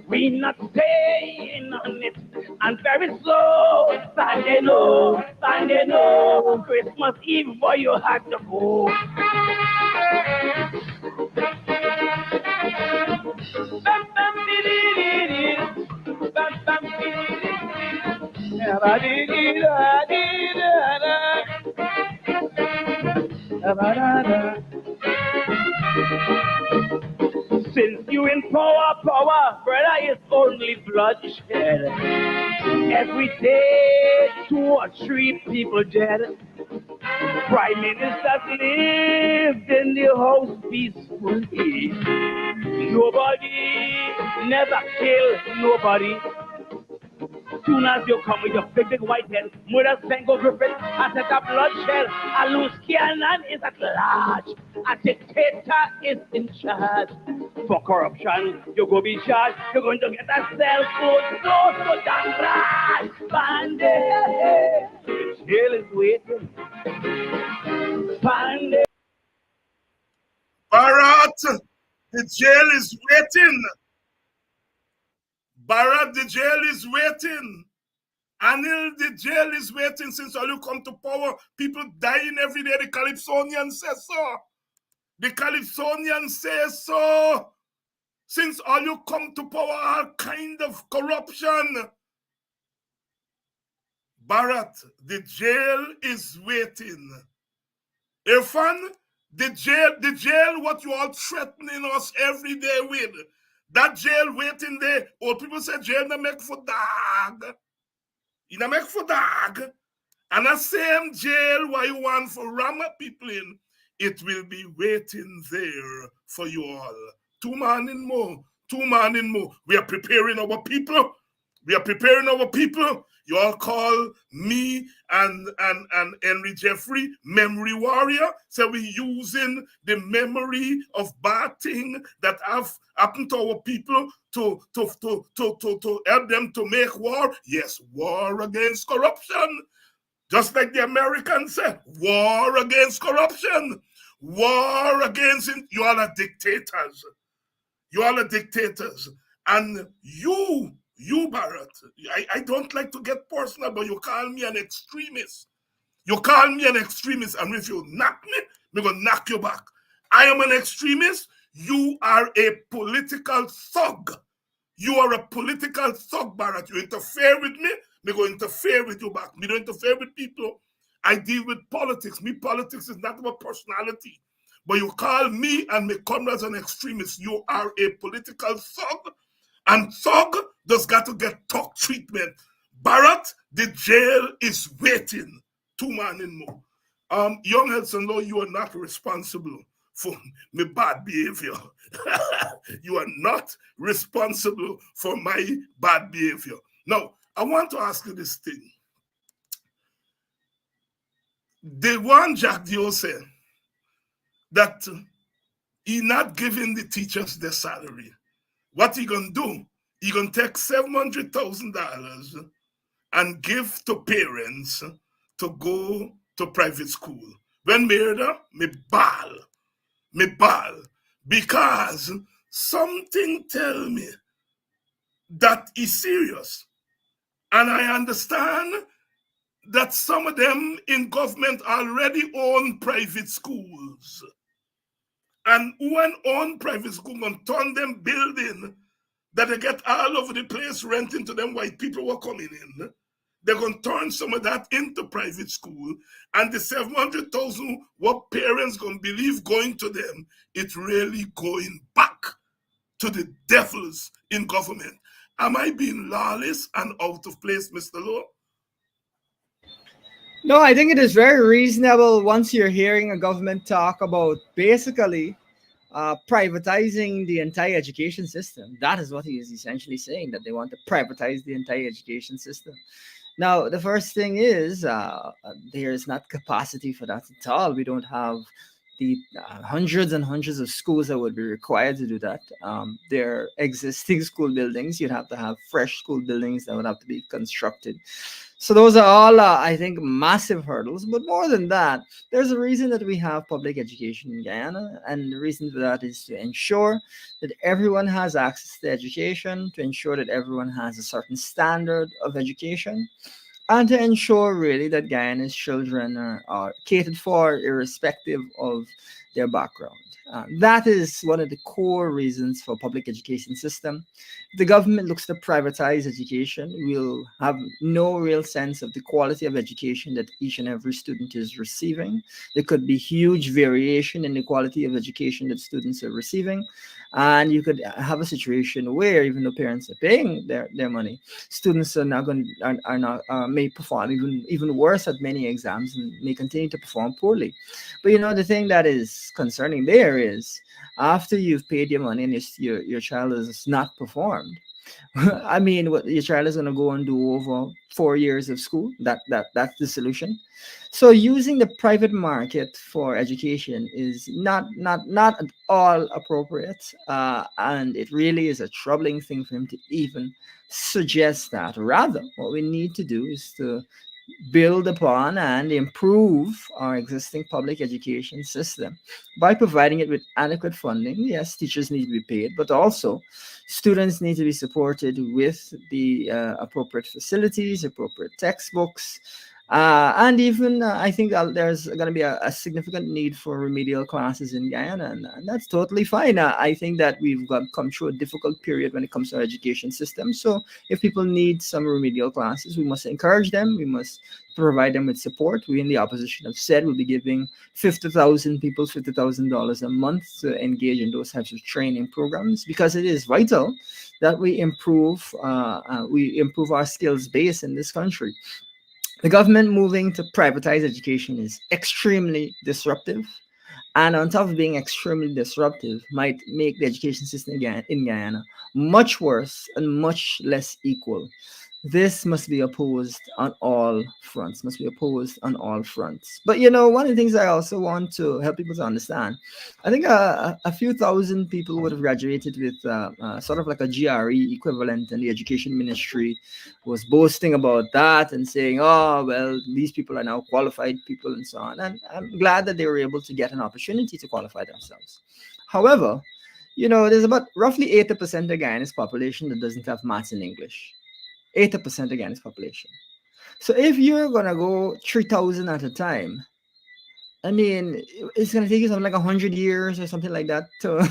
We not staying on it, and very slow, Sunday no, Christmas Eve, boy, you had to go. Since you in power, brother, it's only bloodshed. Every day, 2 or 3 people dead. Prime ministers lived in the house peacefully. Nobody never kill nobody. Soon as you come with your big white head, Mother Sango Griffin has set up bloodshed. A loose cannon is at large. A dictator is in charge. For corruption, you're going to be charged. You're going to get a cell phone. So damn right. Bandit, the jail is waiting. Bandit. Bharat, the jail is waiting. Bharat, the jail is waiting. Anil, the jail is waiting since all you come to power. People dying every day. The Calypsonians say so. The Calypsonians say so. Since all you come to power, all kind of corruption. Bharat, the jail is waiting. Irfan, the jail, what you all threatening us every day with. That jail waiting there. Old people say jail na make for dog. You make for dog. And the same jail where you want for ram people in, it will be waiting there for you all. 2 morning more. We are preparing our people. You all call me and Henry Jeffrey memory warrior. So we're using the memory of bad things that have happened to our people to help them to make war. Yes, war against corruption. Just like the Americans said, war against corruption. War against it. You all are dictators. And you, Bharat, I don't like to get personal, but you call me an extremist. And if you knock me, I'm going to knock you back. I am an extremist. You are a political thug. Bharat. You interfere with me, I'm going to interfere with you back. Me don't interfere with people. I deal with politics. Politics is not about personality. But you call me and my comrades an extremist. You are a political thug. And thug just got to get talk treatment. Barrett, the jail is waiting. 2 man in more. Young Elson Law, you are not responsible for my bad behavior. You are not responsible for my bad behavior. Now, I want to ask you this thing. The one Jack Dio said that he not giving the teachers their salary. What he gonna do? He gonna take $700,000 and give to parents to go to private school. When murder, me ball, because something tell me that is serious, and I understand that some of them in government already own private schools, and when own private school and turn them building that they get all over the place renting to them white people were coming in. They're going to turn some of that into private school, and the 700,000 what parents going to believe going to them, it's really going back to the devils in government. Am I being lawless and out of place, Mr. Law? No, I think it is very reasonable once you're hearing a government talk about basically privatizing the entire education system. That is what he is essentially saying, that they want to privatize the entire education system. Now, the first thing is there is not capacity for that at all. We don't have the hundreds and hundreds of schools that would be required to do that. There are existing school buildings. You'd have to have fresh school buildings that would have to be constructed. So those are all, I think, massive hurdles. But more than that, there's a reason that we have public education in Guyana, and the reason for that is to ensure that everyone has access to education, to ensure that everyone has a certain standard of education, and to ensure really that Guyana's children are catered for irrespective of their background. That is one of the core reasons for public education system. If the government looks to privatize education, we'll have no real sense of the quality of education that each and every student is receiving. There could be huge variation in the quality of education that students are receiving. And you could have a situation where, even though parents are paying their money, students are not going are not may perform even worse at many exams and may continue to perform poorly. But the thing that is concerning there is, after you've paid your money and your child has not performed, I mean, what your child is going to go and do over 4 years of school. That's the solution. So using the private market for education is not at all appropriate, and it really is a troubling thing for him to even suggest that. Rather, what we need to do is to build upon and improve our existing public education system by providing it with adequate funding. Yes, teachers need to be paid, but also students need to be supported with the appropriate facilities, appropriate textbooks, and even I think there's going to be a significant need for remedial classes in Guyana, and that's totally fine. I think that we've come through a difficult period when it comes to our education system. So if people need some remedial classes, we must encourage them. We must provide them with support. We in the opposition have said we'll be giving 50,000 people $50,000 a month to engage in those types of training programs, because it is vital that we improve our skills base in this country. The government moving to privatize education is extremely disruptive. And on top of being extremely disruptive, might make the education system in Guyana much worse and much less equal. This must be opposed on all fronts, must be opposed on all fronts. But one of the things I also want to help people to understand, I think a few thousand people would have graduated with sort of like a GRE equivalent, and the education ministry was boasting about that and saying, oh, well, these people are now qualified people and so on. And I'm glad that they were able to get an opportunity to qualify themselves. However, there's about roughly 80% of Guyana's population that doesn't have maths and English. 80% against population. So if you're gonna go 3,000 at a time, I mean, it's gonna take you something like 100 years or something like that to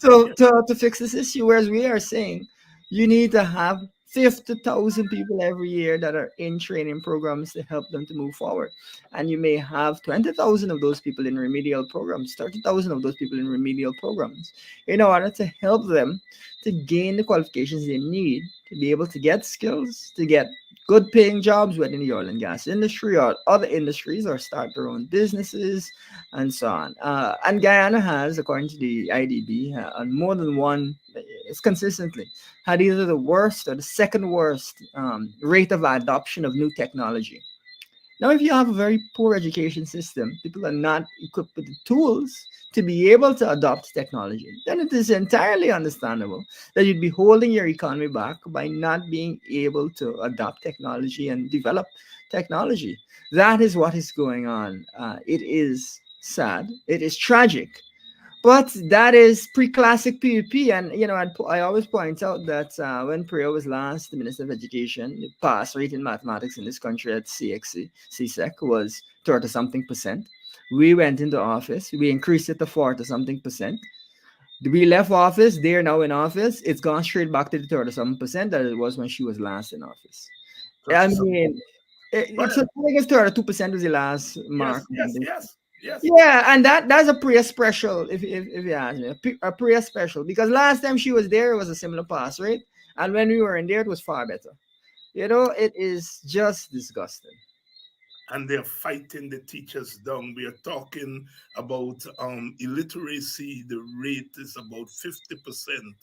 to fix this issue. Whereas we are saying you need to have 50,000 people every year that are in training programs to help them to move forward. And you may have 20,000 of those people in remedial programs, 30,000 of those people in remedial programs, in order to help them to gain the qualifications they need to be able to get skills, to get good paying jobs, whether in the oil and gas industry or other industries, or start their own businesses and so on. And Guyana has, according to the IDB, on more than one, it's consistently had either the worst or the second worst rate of adoption of new technology. Now, if you have a very poor education system, people are not equipped with the tools to be able to adopt technology, then it is entirely understandable that you'd be holding your economy back by not being able to adopt technology and develop technology. That is what is going on. It is sad. It is tragic. But that is pre-classic PUP, and I always point out that when Priya was last the Minister of Education, the pass rate in mathematics in this country at CXC, CSEC was 30 something percent. We went into office, we increased it to 40 something percent. We left office, they're now in office. It's gone straight back to the 37% that it was when she was last in office. I 37. mean, Go it's ahead. I guess 32% was the last mark. Yes, yes, yes, yes. Yeah, and that's a Priya special, if you ask me, a Priya special, because last time she was there, it was a similar pass rate, and when we were in there, it was far better. It is just disgusting. And they're fighting the teachers down. We are talking about illiteracy. The rate is about 50%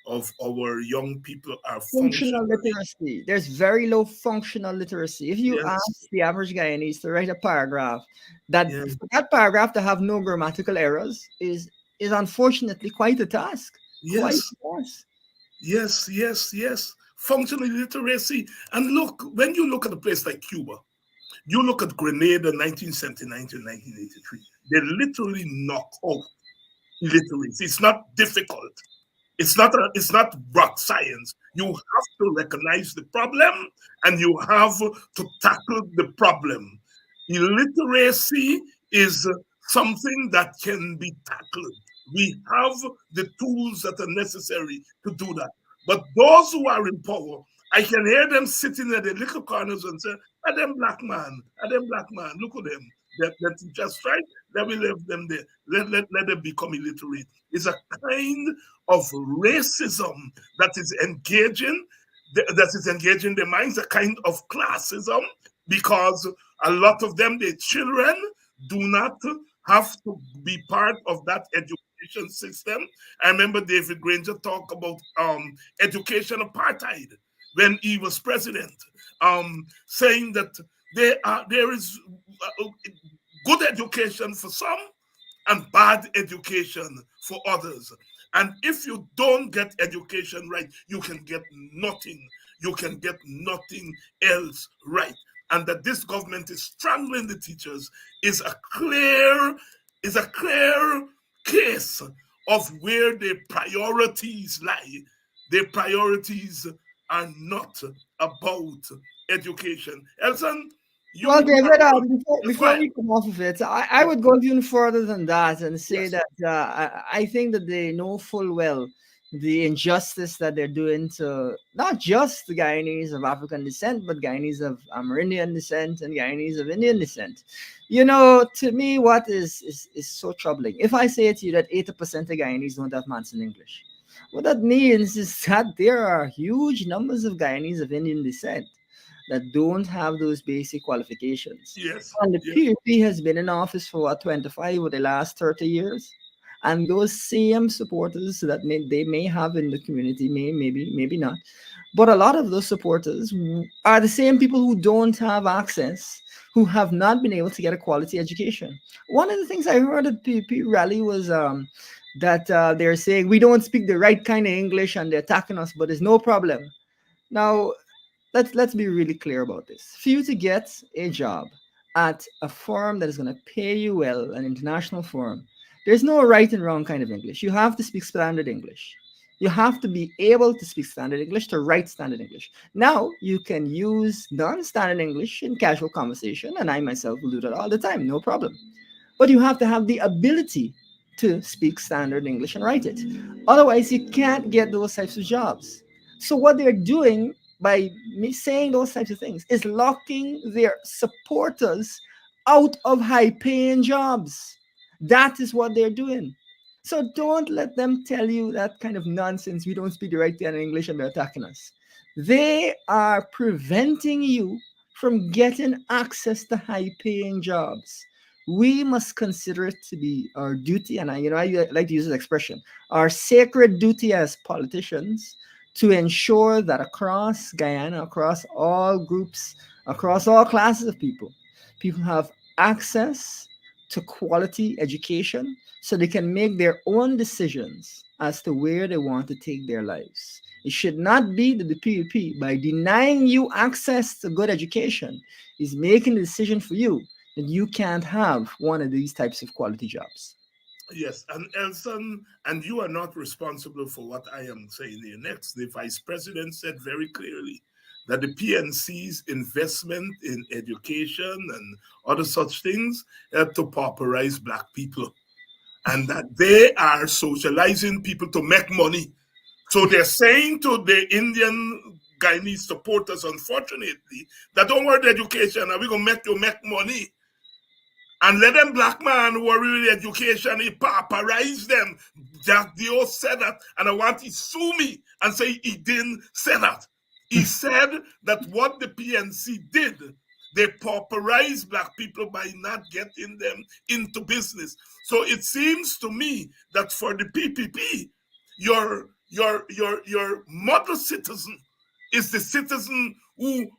of our young people are Functional functionally. literacy. There's very low functional literacy. If you ask Yes, the average Guyanese to write a paragraph, that yeah, for that paragraph to have no grammatical errors is unfortunately quite a task. Quite yes, a task. yes, yes, yes. Functional literacy. And look, when you look at a place like Cuba, you look at Grenada 1979 to 1983, they literally knock out illiteracy. It's not difficult. It's not rock science. You have to recognize the problem and you have to tackle the problem. Illiteracy is something that can be tackled. We have the tools that are necessary to do that. But those who are in power, I can hear them sitting at the little corners and say, "Are them black man? Are them black man? Look at them. That just right. Let me leave them there. Let them become illiterate." It's a kind of racism that is engaging their minds, a kind of classism, because a lot of them, their children, do not have to be part of that education system. I remember David Granger talk about education apartheid when he was president, saying that there is good education for some and bad education for others. And if you don't get education right, you can get nothing. You can get nothing else right. And that this government is strangling the teachers is a clear case of where their priorities lie. Their priorities are not about education. Elson, you Well, David, are, yes, go before ahead. we come off of it, I Yes, would go even further than that and say yes, that I think that they know full well the injustice that they're doing to not just the Guyanese of African descent, but Guyanese of Amerindian descent and Guyanese of Indian descent. To me, what is so troubling, if I say to you that 80% of Guyanese don't have maths in English, what that means is that there are huge numbers of Guyanese of Indian descent that don't have those basic qualifications. yes, And the yes, PUP has been in office for what, 25 or the last 30 years. And those same supporters that they may have in the community, maybe not. But a lot of those supporters are the same people who don't have access, who have not been able to get a quality education. One of the things I heard at PUP rally was that they're saying we don't speak the right kind of English and they're attacking us, but there's no problem. Now, let's be really clear about this. For you to get a job at a firm that is going to pay you well, an international firm, there's no right and wrong kind of English. You have to speak standard English. You have to be able to speak standard English to write standard English. Now, you can use non standard English in casual conversation, and I myself will do that all the time, no problem. But you have to have the ability to speak standard English and write it. Otherwise, you can't get those types of jobs. So, what they're doing by me saying those types of things is locking their supporters out of high paying jobs. That is what they're doing. So don't let them tell you that kind of nonsense. We don't speak the right kind of English and they're attacking us. They are preventing you from getting access to high paying jobs. We must consider it to be our duty, and I like to use this expression, our sacred duty as politicians to ensure that across Guyana, across all groups, across all classes of people, people have access to quality education so they can make their own decisions as to where they want to take their lives. It should not be that the PUP, by denying you access to good education, is making the decision for you that you can't have one of these types of quality jobs. Yes, and Elson, and you are not responsible for what I am saying here next. The vice president said very clearly that the PNC's investment in education and other such things help to pauperize black people, and that they are socializing people to make money. So they're saying to the Indian Guyanese supporters, unfortunately, that don't worry the education, and we're gonna make you make money. And let them black man worry with education, he pauperize them. Jack Dio said that, and I want to sue me and say he didn't say that. He said that what the PNC did, they pauperized black people by not getting them into business. So it seems to me that for the PPP, your model citizen is the citizen who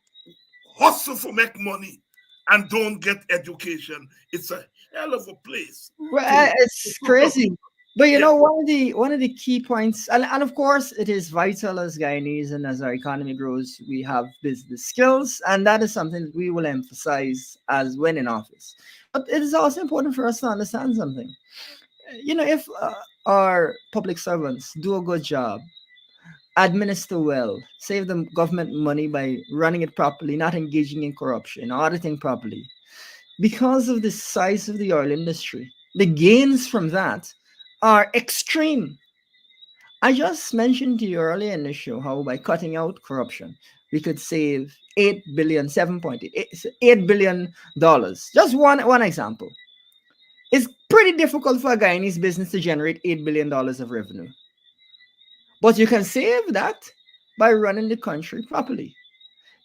hustle for make money and don't get education. It's a hell of a place Well, to it's put up. crazy. But Yeah, one of the key points, and of course, it is vital as Guyanese and as our economy grows, we have business skills, and that is something that we will emphasize as when in office. But it is also important for us to understand something. If our public servants do a good job, administer well, save the government money by running it properly, not engaging in corruption, auditing properly, because of the size of the oil industry, the gains from that are extreme. I just mentioned to you earlier in the show how by cutting out corruption, we could save 8 billion, 7.8 billion dollars. Just one example. It's pretty difficult for a Guyanese business to generate $8 billion of revenue. But you can save that by running the country properly.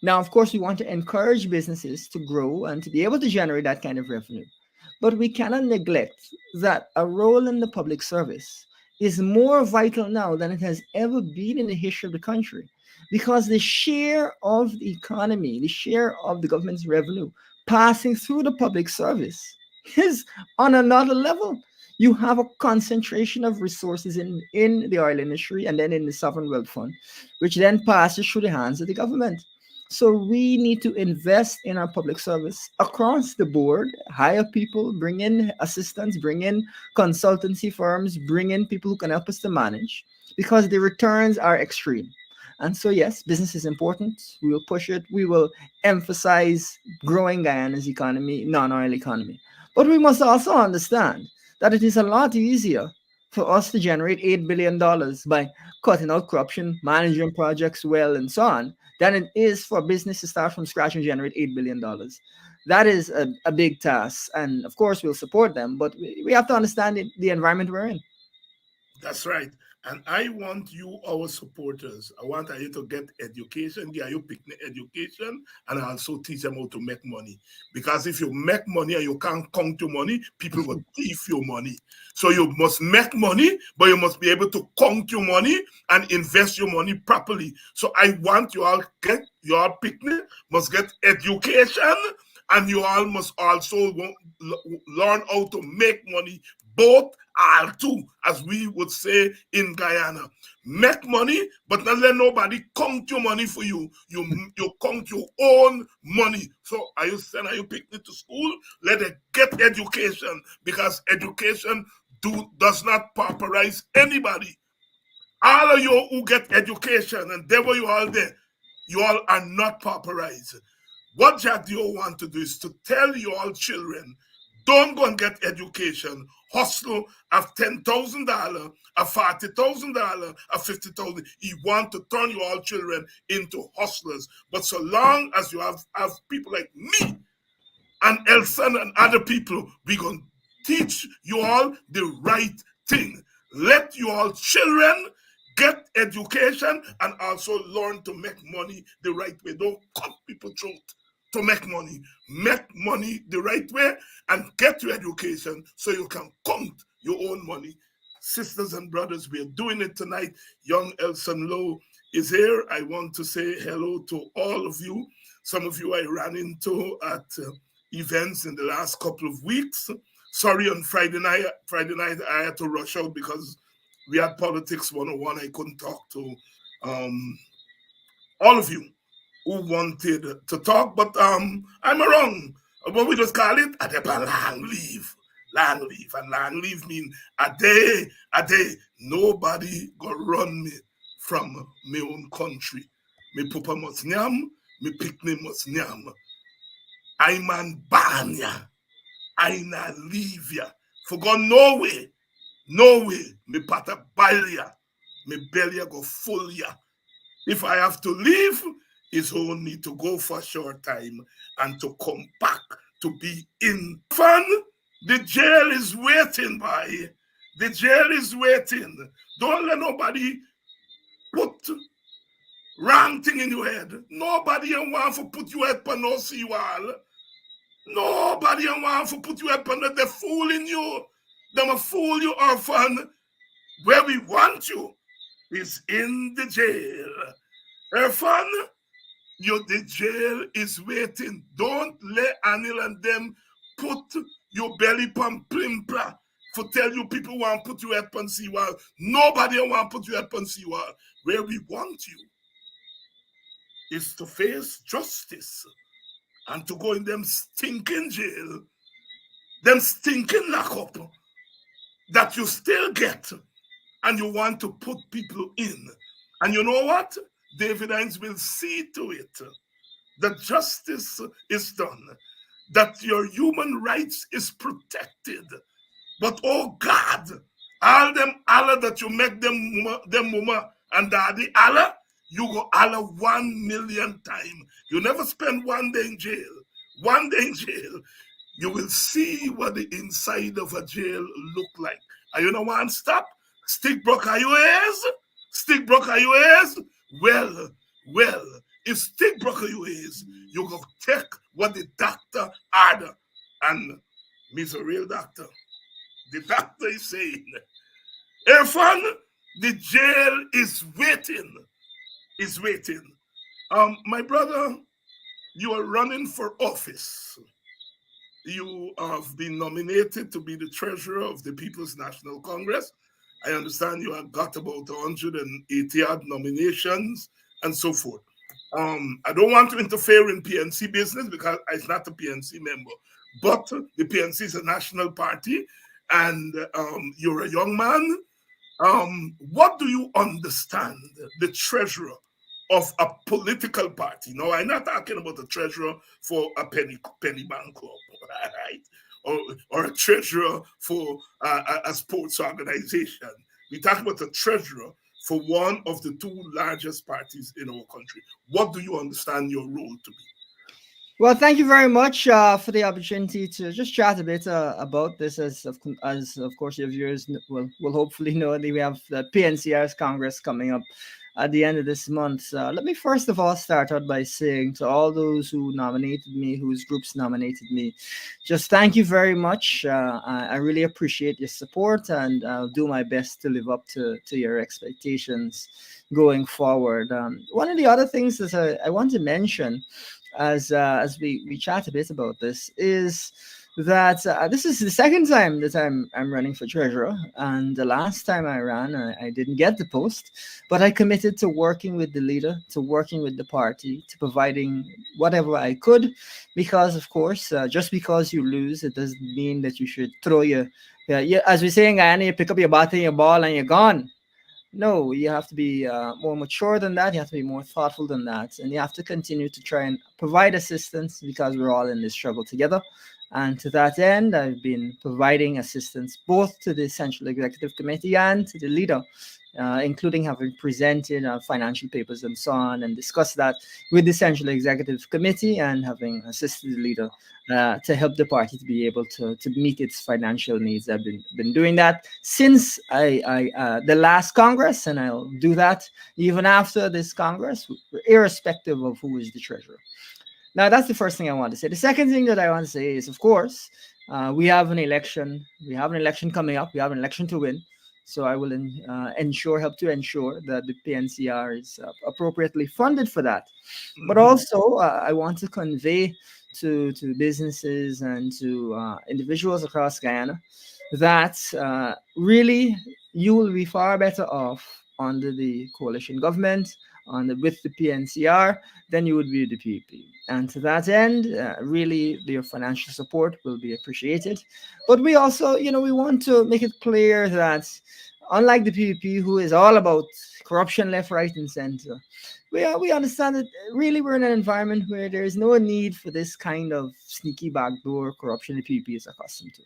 Now, of course, we want to encourage businesses to grow and to be able to generate that kind of revenue. But we cannot neglect that a role in the public service is more vital now than it has ever been in the history of the country, because the share of the economy, the share of the government's revenue passing through the public service is on another level. You have a concentration of resources in the oil industry and then in the sovereign wealth fund, which then passes through the hands of the government. So we need to invest in our public service across the board, hire people, bring in assistants, bring in consultancy firms, bring in people who can help us to manage, because the returns are extreme. And so, yes, business is important. We will push it. We will emphasize growing Guyana's economy, non-oil economy. But we must also understand that it is a lot easier for us to generate $8 billion by cutting out corruption, managing projects well, and so on, than it is for business to start from scratch and generate $8 billion. That is a big task. And of course, we'll support them, but we have to understand the environment we're in. that's right. And I want you, our supporters, I want you to get education, get you picnic education, and also teach them how to make money. Because if you make money and you can't count your money, people will thief your money. So you must make money, but you must be able to count your money and invest your money properly. So I want you all get your picnic, must get education, and you all must also learn how to make money, both are too, as we would say in Guyana. Make money, but not let nobody count your money for you. You count your own money. So are you sending your picnic to school? Let it get education, because education does not pauperize anybody. All of you who get education, and there you all there, you all are not pauperized. What Jadio want to do is to tell you all children, don't go and get education. Hustle of $10,000, of $40,000, of 50,000. He want to turn you all children into hustlers. But so long as you have people like me and Elson and other people, we gonna teach you all the right thing. Let you all children get education, and also learn to make money the right way. Don't cut people throat to make money. Make money the right way and get your education so you can count your own money. Sisters and brothers, we are doing it tonight. Young Elson Lowe is here. I want to say hello to all of you. Some of you I ran into at events in the last couple of weeks. Sorry, on Friday night I had to rush out because we had Politics 101. I couldn't talk to um, all of you who wanted to talk, but I'm around. What we just call it, a long leave. Long leave. And long leave mean a day. Nobody go run me from my own country. Me papa must nyam, me picnic must nyam. I man ban ya. I na leave ya. For God, no way. No way. Me pata bail me belly go full ya. If I have to leave, it's only to go for a short time and to come back to be in fun. The jail is waiting, by. The jail is waiting. Don't let nobody put wrong thing in your head. Nobody want to put your head on no see wall. Nobody want to put your head on they're fooling you. Them fool you, orphan. Where we want you is in the jail. Orphan, the jail is waiting. Don't let Anil and them put your belly pump plimpla for tell you people want to put you up on sea wall. Nobody want to put you up on sea wall. Where we want you is to face justice and to go in them stinking jail, them stinking lockup that you still get and you want to put people in. And you know what? David Hines will see to it that justice is done, that your human rights is protected. But oh God, all them Allah that you make them mama and daddy Allah, you go Allah 1 million times. You never spend 1 day in jail. 1 day in jail. You will see what the inside of a jail look like. And you know what? Stop. Stick broke are your ears? Stick broke are your ears? Well, if stick broke are your ears, you go take what the doctor order. And me's a real doctor. The doctor is saying, Irfan, the jail is waiting. Is waiting. My brother, you are running for office. You have been nominated to be the treasurer of the People's National Congress. I understand you have got about 180 odd nominations and so forth. I don't want to interfere in PNC business because I'm not a PNC member, but the PNC is a national party and you're a young man. What do you understand the treasurer of a political party? No, I'm not talking about a treasurer for a penny bank club, right? Or a treasurer for a sports organization. We talk about a treasurer for one of the two largest parties in our country. What do you understand your role to be? Well, thank you very much for the opportunity to just chat a bit about this. As of course your viewers will hopefully know that we have the PNCR's Congress coming up at the end of this month. Let me first of all start out by saying to all those who nominated me, whose groups nominated me, just thank you very much. I really appreciate your support, and I'll do my best to live up to your expectations going forward. One of the other things that I want to mention as we chat a bit about this is that this is the second time that I'm running for treasurer, and the last time I ran, I didn't get the post, but I committed to working with the leader, to working with the party, to providing whatever I could, because of course, just because you lose, it doesn't mean that you should throw as we say in Guyana, you pick up your bat and your ball and you're gone. No, you have to be more mature than that. You have to be more thoughtful than that. And you have to continue to try and provide assistance because we're all in this struggle together. And to that end, I've been providing assistance both to the Central Executive Committee and to the leader, including having presented financial papers and so on, and discussed that with the Central Executive Committee, and having assisted the leader to help the party to be able to meet its financial needs. I've been doing that since the last Congress, and I'll do that even after this Congress, irrespective of who is the treasurer. Now, that's the first thing I want to say. The second thing that I want to say is, of course, we have an election. We have an election coming up. We have an election to win. So I will help to ensure that the PNCR is appropriately funded for that. But Mhm. also, I want to convey to businesses and to individuals across Guyana that really you will be far better off under the coalition government, with the PNCR, than you would be with the PEP. And to that end, really, your financial support will be appreciated. But we also, we want to make it clear that, unlike the PEP, who is all about corruption left, right, and center, we understand that really we're in an environment where there is no need for this kind of sneaky backdoor corruption the PEP is accustomed to.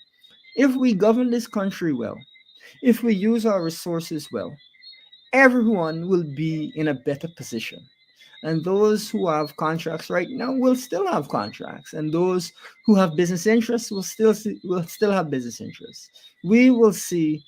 If we govern this country well, if we use our resources well, everyone will be in a better position. And those who have contracts right now will still have contracts, and those who have business interests will still have business interests. We will see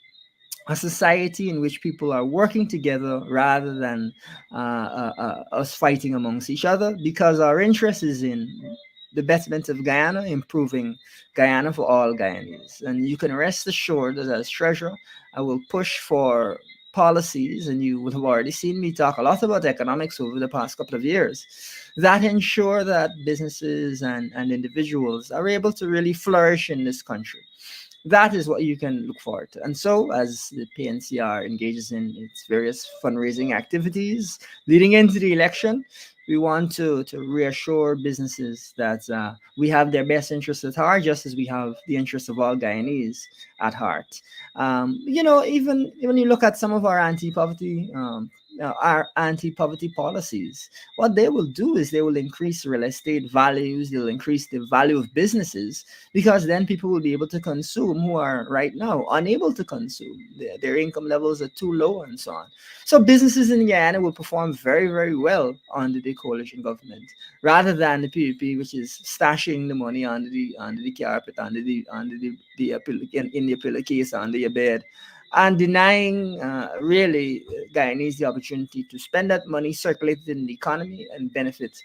a society in which people are working together rather than us fighting amongst each other, because our interest is in the betterment of Guyana, improving Guyana for all Guyanese. And you can rest assured that as treasurer, I will push for policies, and you would have already seen me talk a lot about economics over the past couple of years, that ensure that businesses and individuals are able to really flourish in this country. That is what you can look forward to. And so, as the PNCR engages in its various fundraising activities leading into the election, we want to reassure businesses that we have their best interests at heart, just as we have the interests of all Guyanese at heart. Even when you look at some of our anti-poverty policies, what they will do is they will increase real estate values, they'll increase the value of businesses, because then people will be able to consume who are right now unable to consume. Their income levels are too low and so on. So businesses in Guyana will perform very, very well under the coalition government, rather than the PPP, which is stashing the money under the carpet, in the pillowcase, under your bed, and denying really Guyanese the opportunity to spend that money, circulate it in the economy, and benefit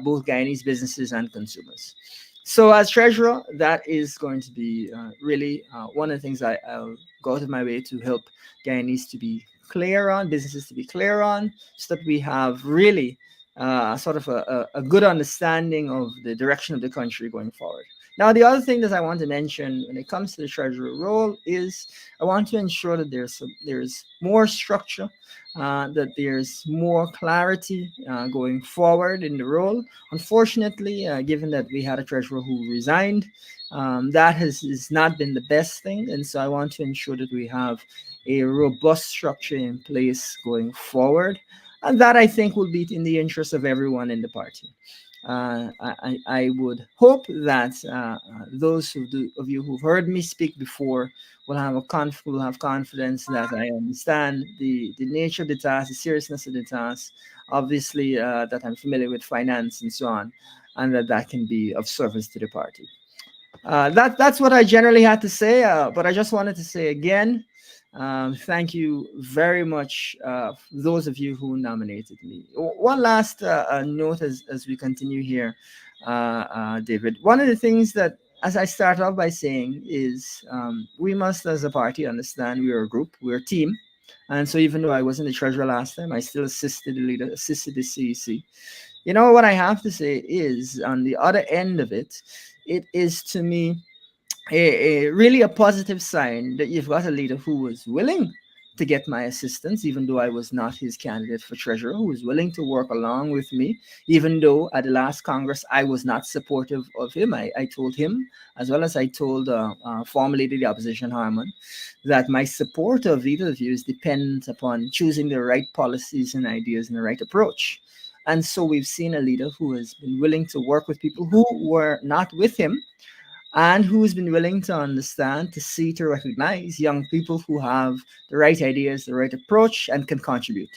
both Guyanese businesses and consumers. So, as treasurer, that is going to be really one of the things I'll go out of my way to help Guyanese to be clear on, businesses to be clear on, so that we have really sort of a good understanding of the direction of the country going forward. Now, the other thing that I want to mention when it comes to the treasurer role is I want to ensure that there's more structure, that there's more clarity going forward in the role. Unfortunately, given that we had a treasurer who resigned, that has not been the best thing. And so I want to ensure that we have a robust structure in place going forward. And that, I think, will be in the interest of everyone in the party. I would hope that those of you who've heard me speak before will have confidence that I understand the nature of the task, the seriousness of the task. Obviously, that I'm familiar with finance and so on, and that can be of service to the party. That's what I generally had to say. But I just wanted to say again, thank you very much, those of you who nominated me. One last note as we continue here, David. One of the things that, as I start off by saying, is we must, as a party, understand we are a group, we're a team. And so, even though I wasn't the treasurer last time, I still assisted the leader, assisted the CEC. What I have to say is, on the other end of it, it is to me really a positive sign that you've got a leader who was willing to get my assistance, even though I was not his candidate for treasurer, who was willing to work along with me, even though at the last Congress I was not supportive of him. I told him, as well as I told former leader of the opposition, Harman, that my support of either of you is dependent upon choosing the right policies and ideas and the right approach. And so we've seen a leader who has been willing to work with people who were not with him, and who's been willing to understand, to see, to recognize young people who have the right ideas, the right approach, and can contribute.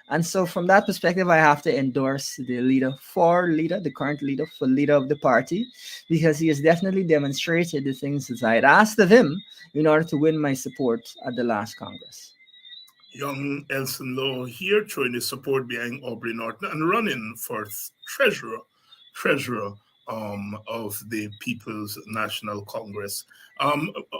And so, from that perspective, I have to endorse the leader, the current leader, for leader of the party, because he has definitely demonstrated the things that I had asked of him in order to win my support at the last Congress. Young Elson Law here throwing his support behind Aubrey Norton and running for treasurer of the People's National Congress.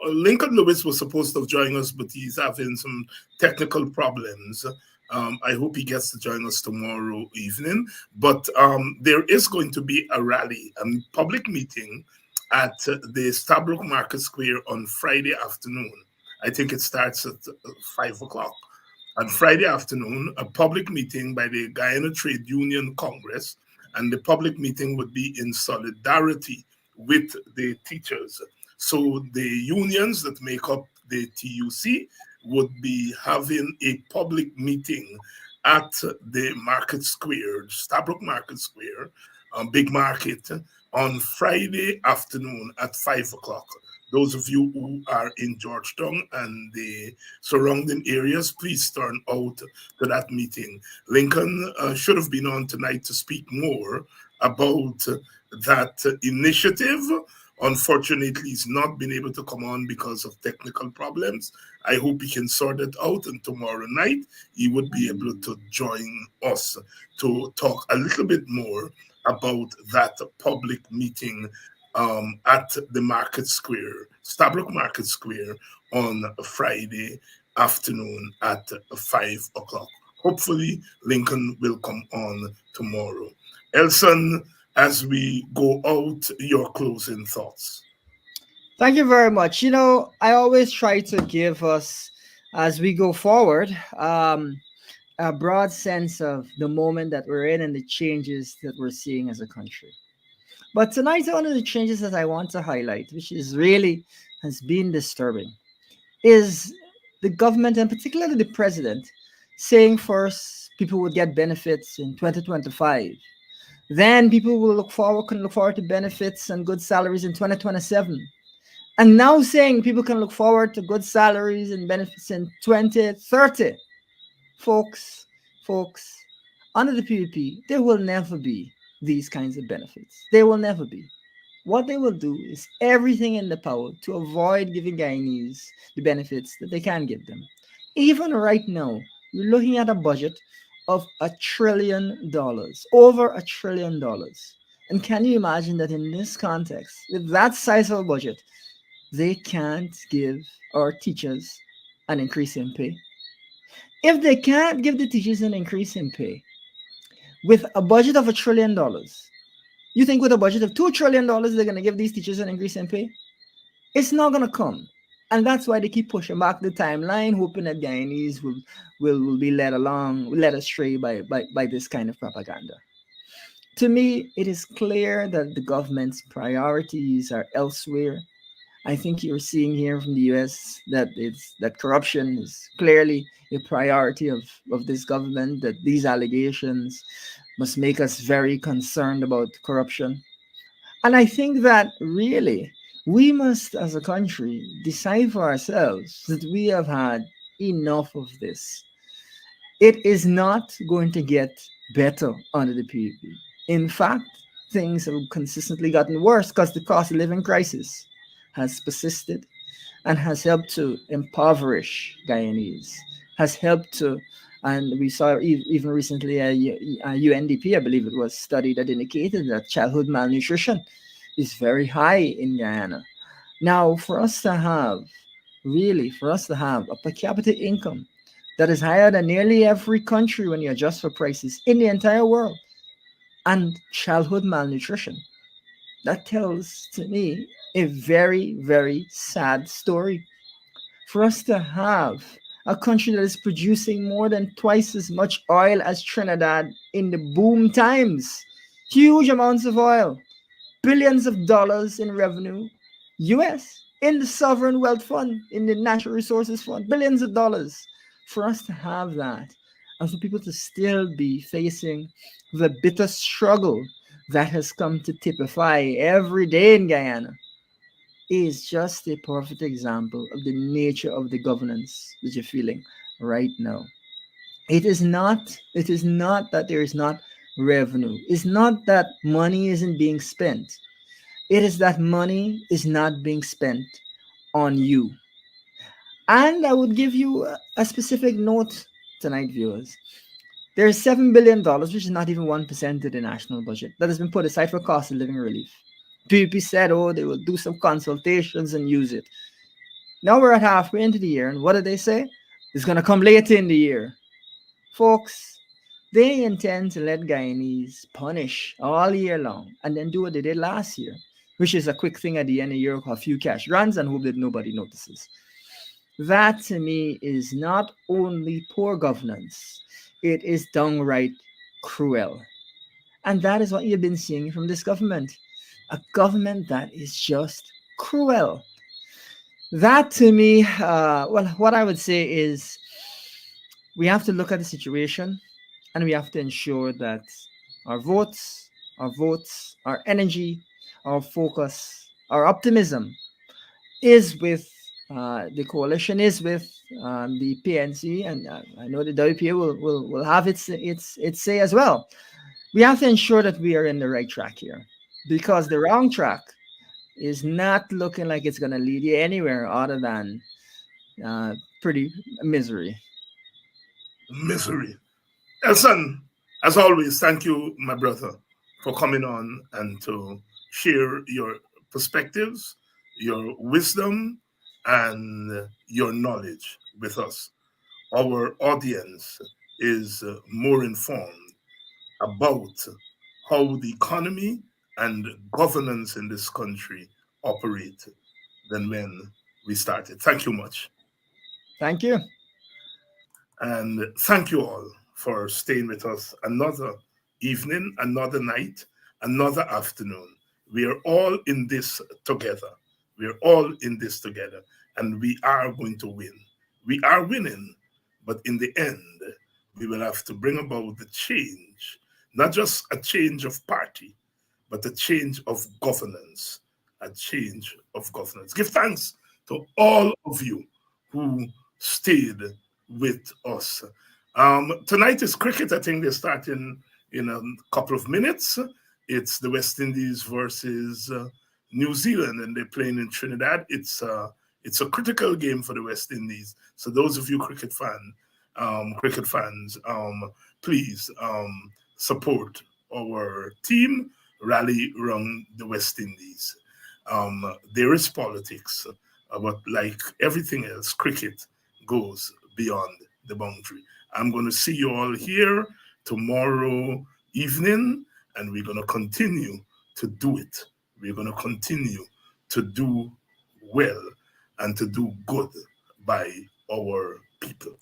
Lincoln Lewis was supposed to join us, but he's having some technical problems. I hope he gets to join us tomorrow evening. But there is going to be a rally, a public meeting at the Stabrook Market Square on Friday afternoon. I think it starts at 5 o'clock. On Friday afternoon, a public meeting by the Guyana Trade Union Congress, and the public meeting would be in solidarity with the teachers. So the unions that make up the TUC would be having a public meeting at the Market Square, Stabrook Market Square, Big Market, on Friday afternoon at 5 o'clock. Those of you who are in Georgetown and the surrounding areas, please turn out to that meeting. Lincoln should have been on tonight to speak more about that initiative. Unfortunately, he's not been able to come on because of technical problems. I hope he can sort it out, and tomorrow night he would be able to join us to talk a little bit more about that public meeting at the Market Square, Stabrook Market Square, on Friday afternoon at 5 o'clock. Hopefully, Lincoln will come on tomorrow. Elson, as we go out, your closing thoughts. Thank you very much. I always try to give us, as we go forward, a broad sense of the moment that we're in and the changes that we're seeing as a country. But tonight, one of the changes that I want to highlight, which is really has been disturbing, is the government and particularly the president saying first people would get benefits in 2025. Then people can look forward to benefits and good salaries in 2027. And now saying people can look forward to good salaries and benefits in 2030. Folks, under the PPP, there will never be these kinds of benefits. They will never be. What they will do is everything in the power to avoid giving Guyanese the benefits that they can give them. Even right now, you're looking at a budget of $1 trillion, over $1 trillion. And can you imagine that in this context, with that size of a budget, they can't give our teachers an increase in pay? If they can't give the teachers an increase in pay with a budget of $1 trillion, you think with a budget of $2 trillion they're going to give these teachers an increase in pay? It's not going to come. And that's why they keep pushing back the timeline, hoping that Guyanese will be led astray by this kind of propaganda. To me, it is clear that the government's priorities are elsewhere. I think you're seeing here from the US that corruption is clearly a priority of this government, that these allegations must make us very concerned about corruption. And I think that really we must, as a country, decide for ourselves that we have had enough of this. It is not going to get better under the PPP. In fact, things have consistently gotten worse because the cost of living crisis has persisted and has helped to impoverish Guyanese, has helped to, and we saw even recently a UNDP, I believe it was, study that indicated that childhood malnutrition is very high in Guyana. Now, for us to have a per capita income that is higher than nearly every country when you adjust for prices in the entire world, and childhood malnutrition, that tells to me a very, very sad story. For us to have a country that is producing more than twice as much oil as Trinidad in the boom times, huge amounts of oil, billions of dollars in revenue, US, in the sovereign wealth fund, in the natural resources fund, billions of dollars. For us to have that, and for people to still be facing the bitter struggle that has come to typify every day in Guyana, is just a perfect example of the nature of the governance that you're feeling right now. It is not that there is not revenue. It's not that money isn't being spent. It is that money is not being spent on you. And I would give you a specific note tonight, viewers. There's $7 billion, which is not even 1% of the national budget, that has been put aside for cost of living relief. PPP said, oh, they will do some consultations and use it. Now we're at halfway into the year, and what did they say? It's going to come later in the year. Folks, they intend to let Guyanese punish all year long and then do what they did last year, which is a quick thing at the end of the year, a few cash runs, and hope that nobody notices. That to me is not only poor governance, it is downright cruel. And that is what you've been seeing from this government, a government that is just cruel. That to me, well, what I would say is we have to look at the situation and we have to ensure that our votes, our energy, our focus, our optimism is with the coalition, is with the PNC, and I know the WPA will have its say as well. We have to ensure that we are in the right track here, because the wrong track is not looking like it's going to lead you anywhere other than pretty misery. Misery. Elson, as always, thank you, my brother, for coming on and to share your perspectives, your wisdom, and your knowledge with us. Our audience is more informed about how the economy and governance in this country operate than when we started. Thank you much. Thank you. And thank you all for staying with us another evening, another night, another afternoon. We are all in this together. We are all in this together. And we are going to win. We are winning. But in the end, we will have to bring about the change, not just a change of party, but a change of governance. A change of governance. Give thanks to all of you who stayed with us. Tonight is cricket. I think they're starting in a couple of minutes. It's the West Indies versus New Zealand, and they're playing in Trinidad. It's a critical game for the West Indies. So those of you cricket fans, please support our team. Rally around the West Indies. There is politics, but like everything else, cricket goes beyond the boundary. I'm going to see you all here tomorrow evening, and we're going to continue to do it. We're going to continue to do well and to do good by our people.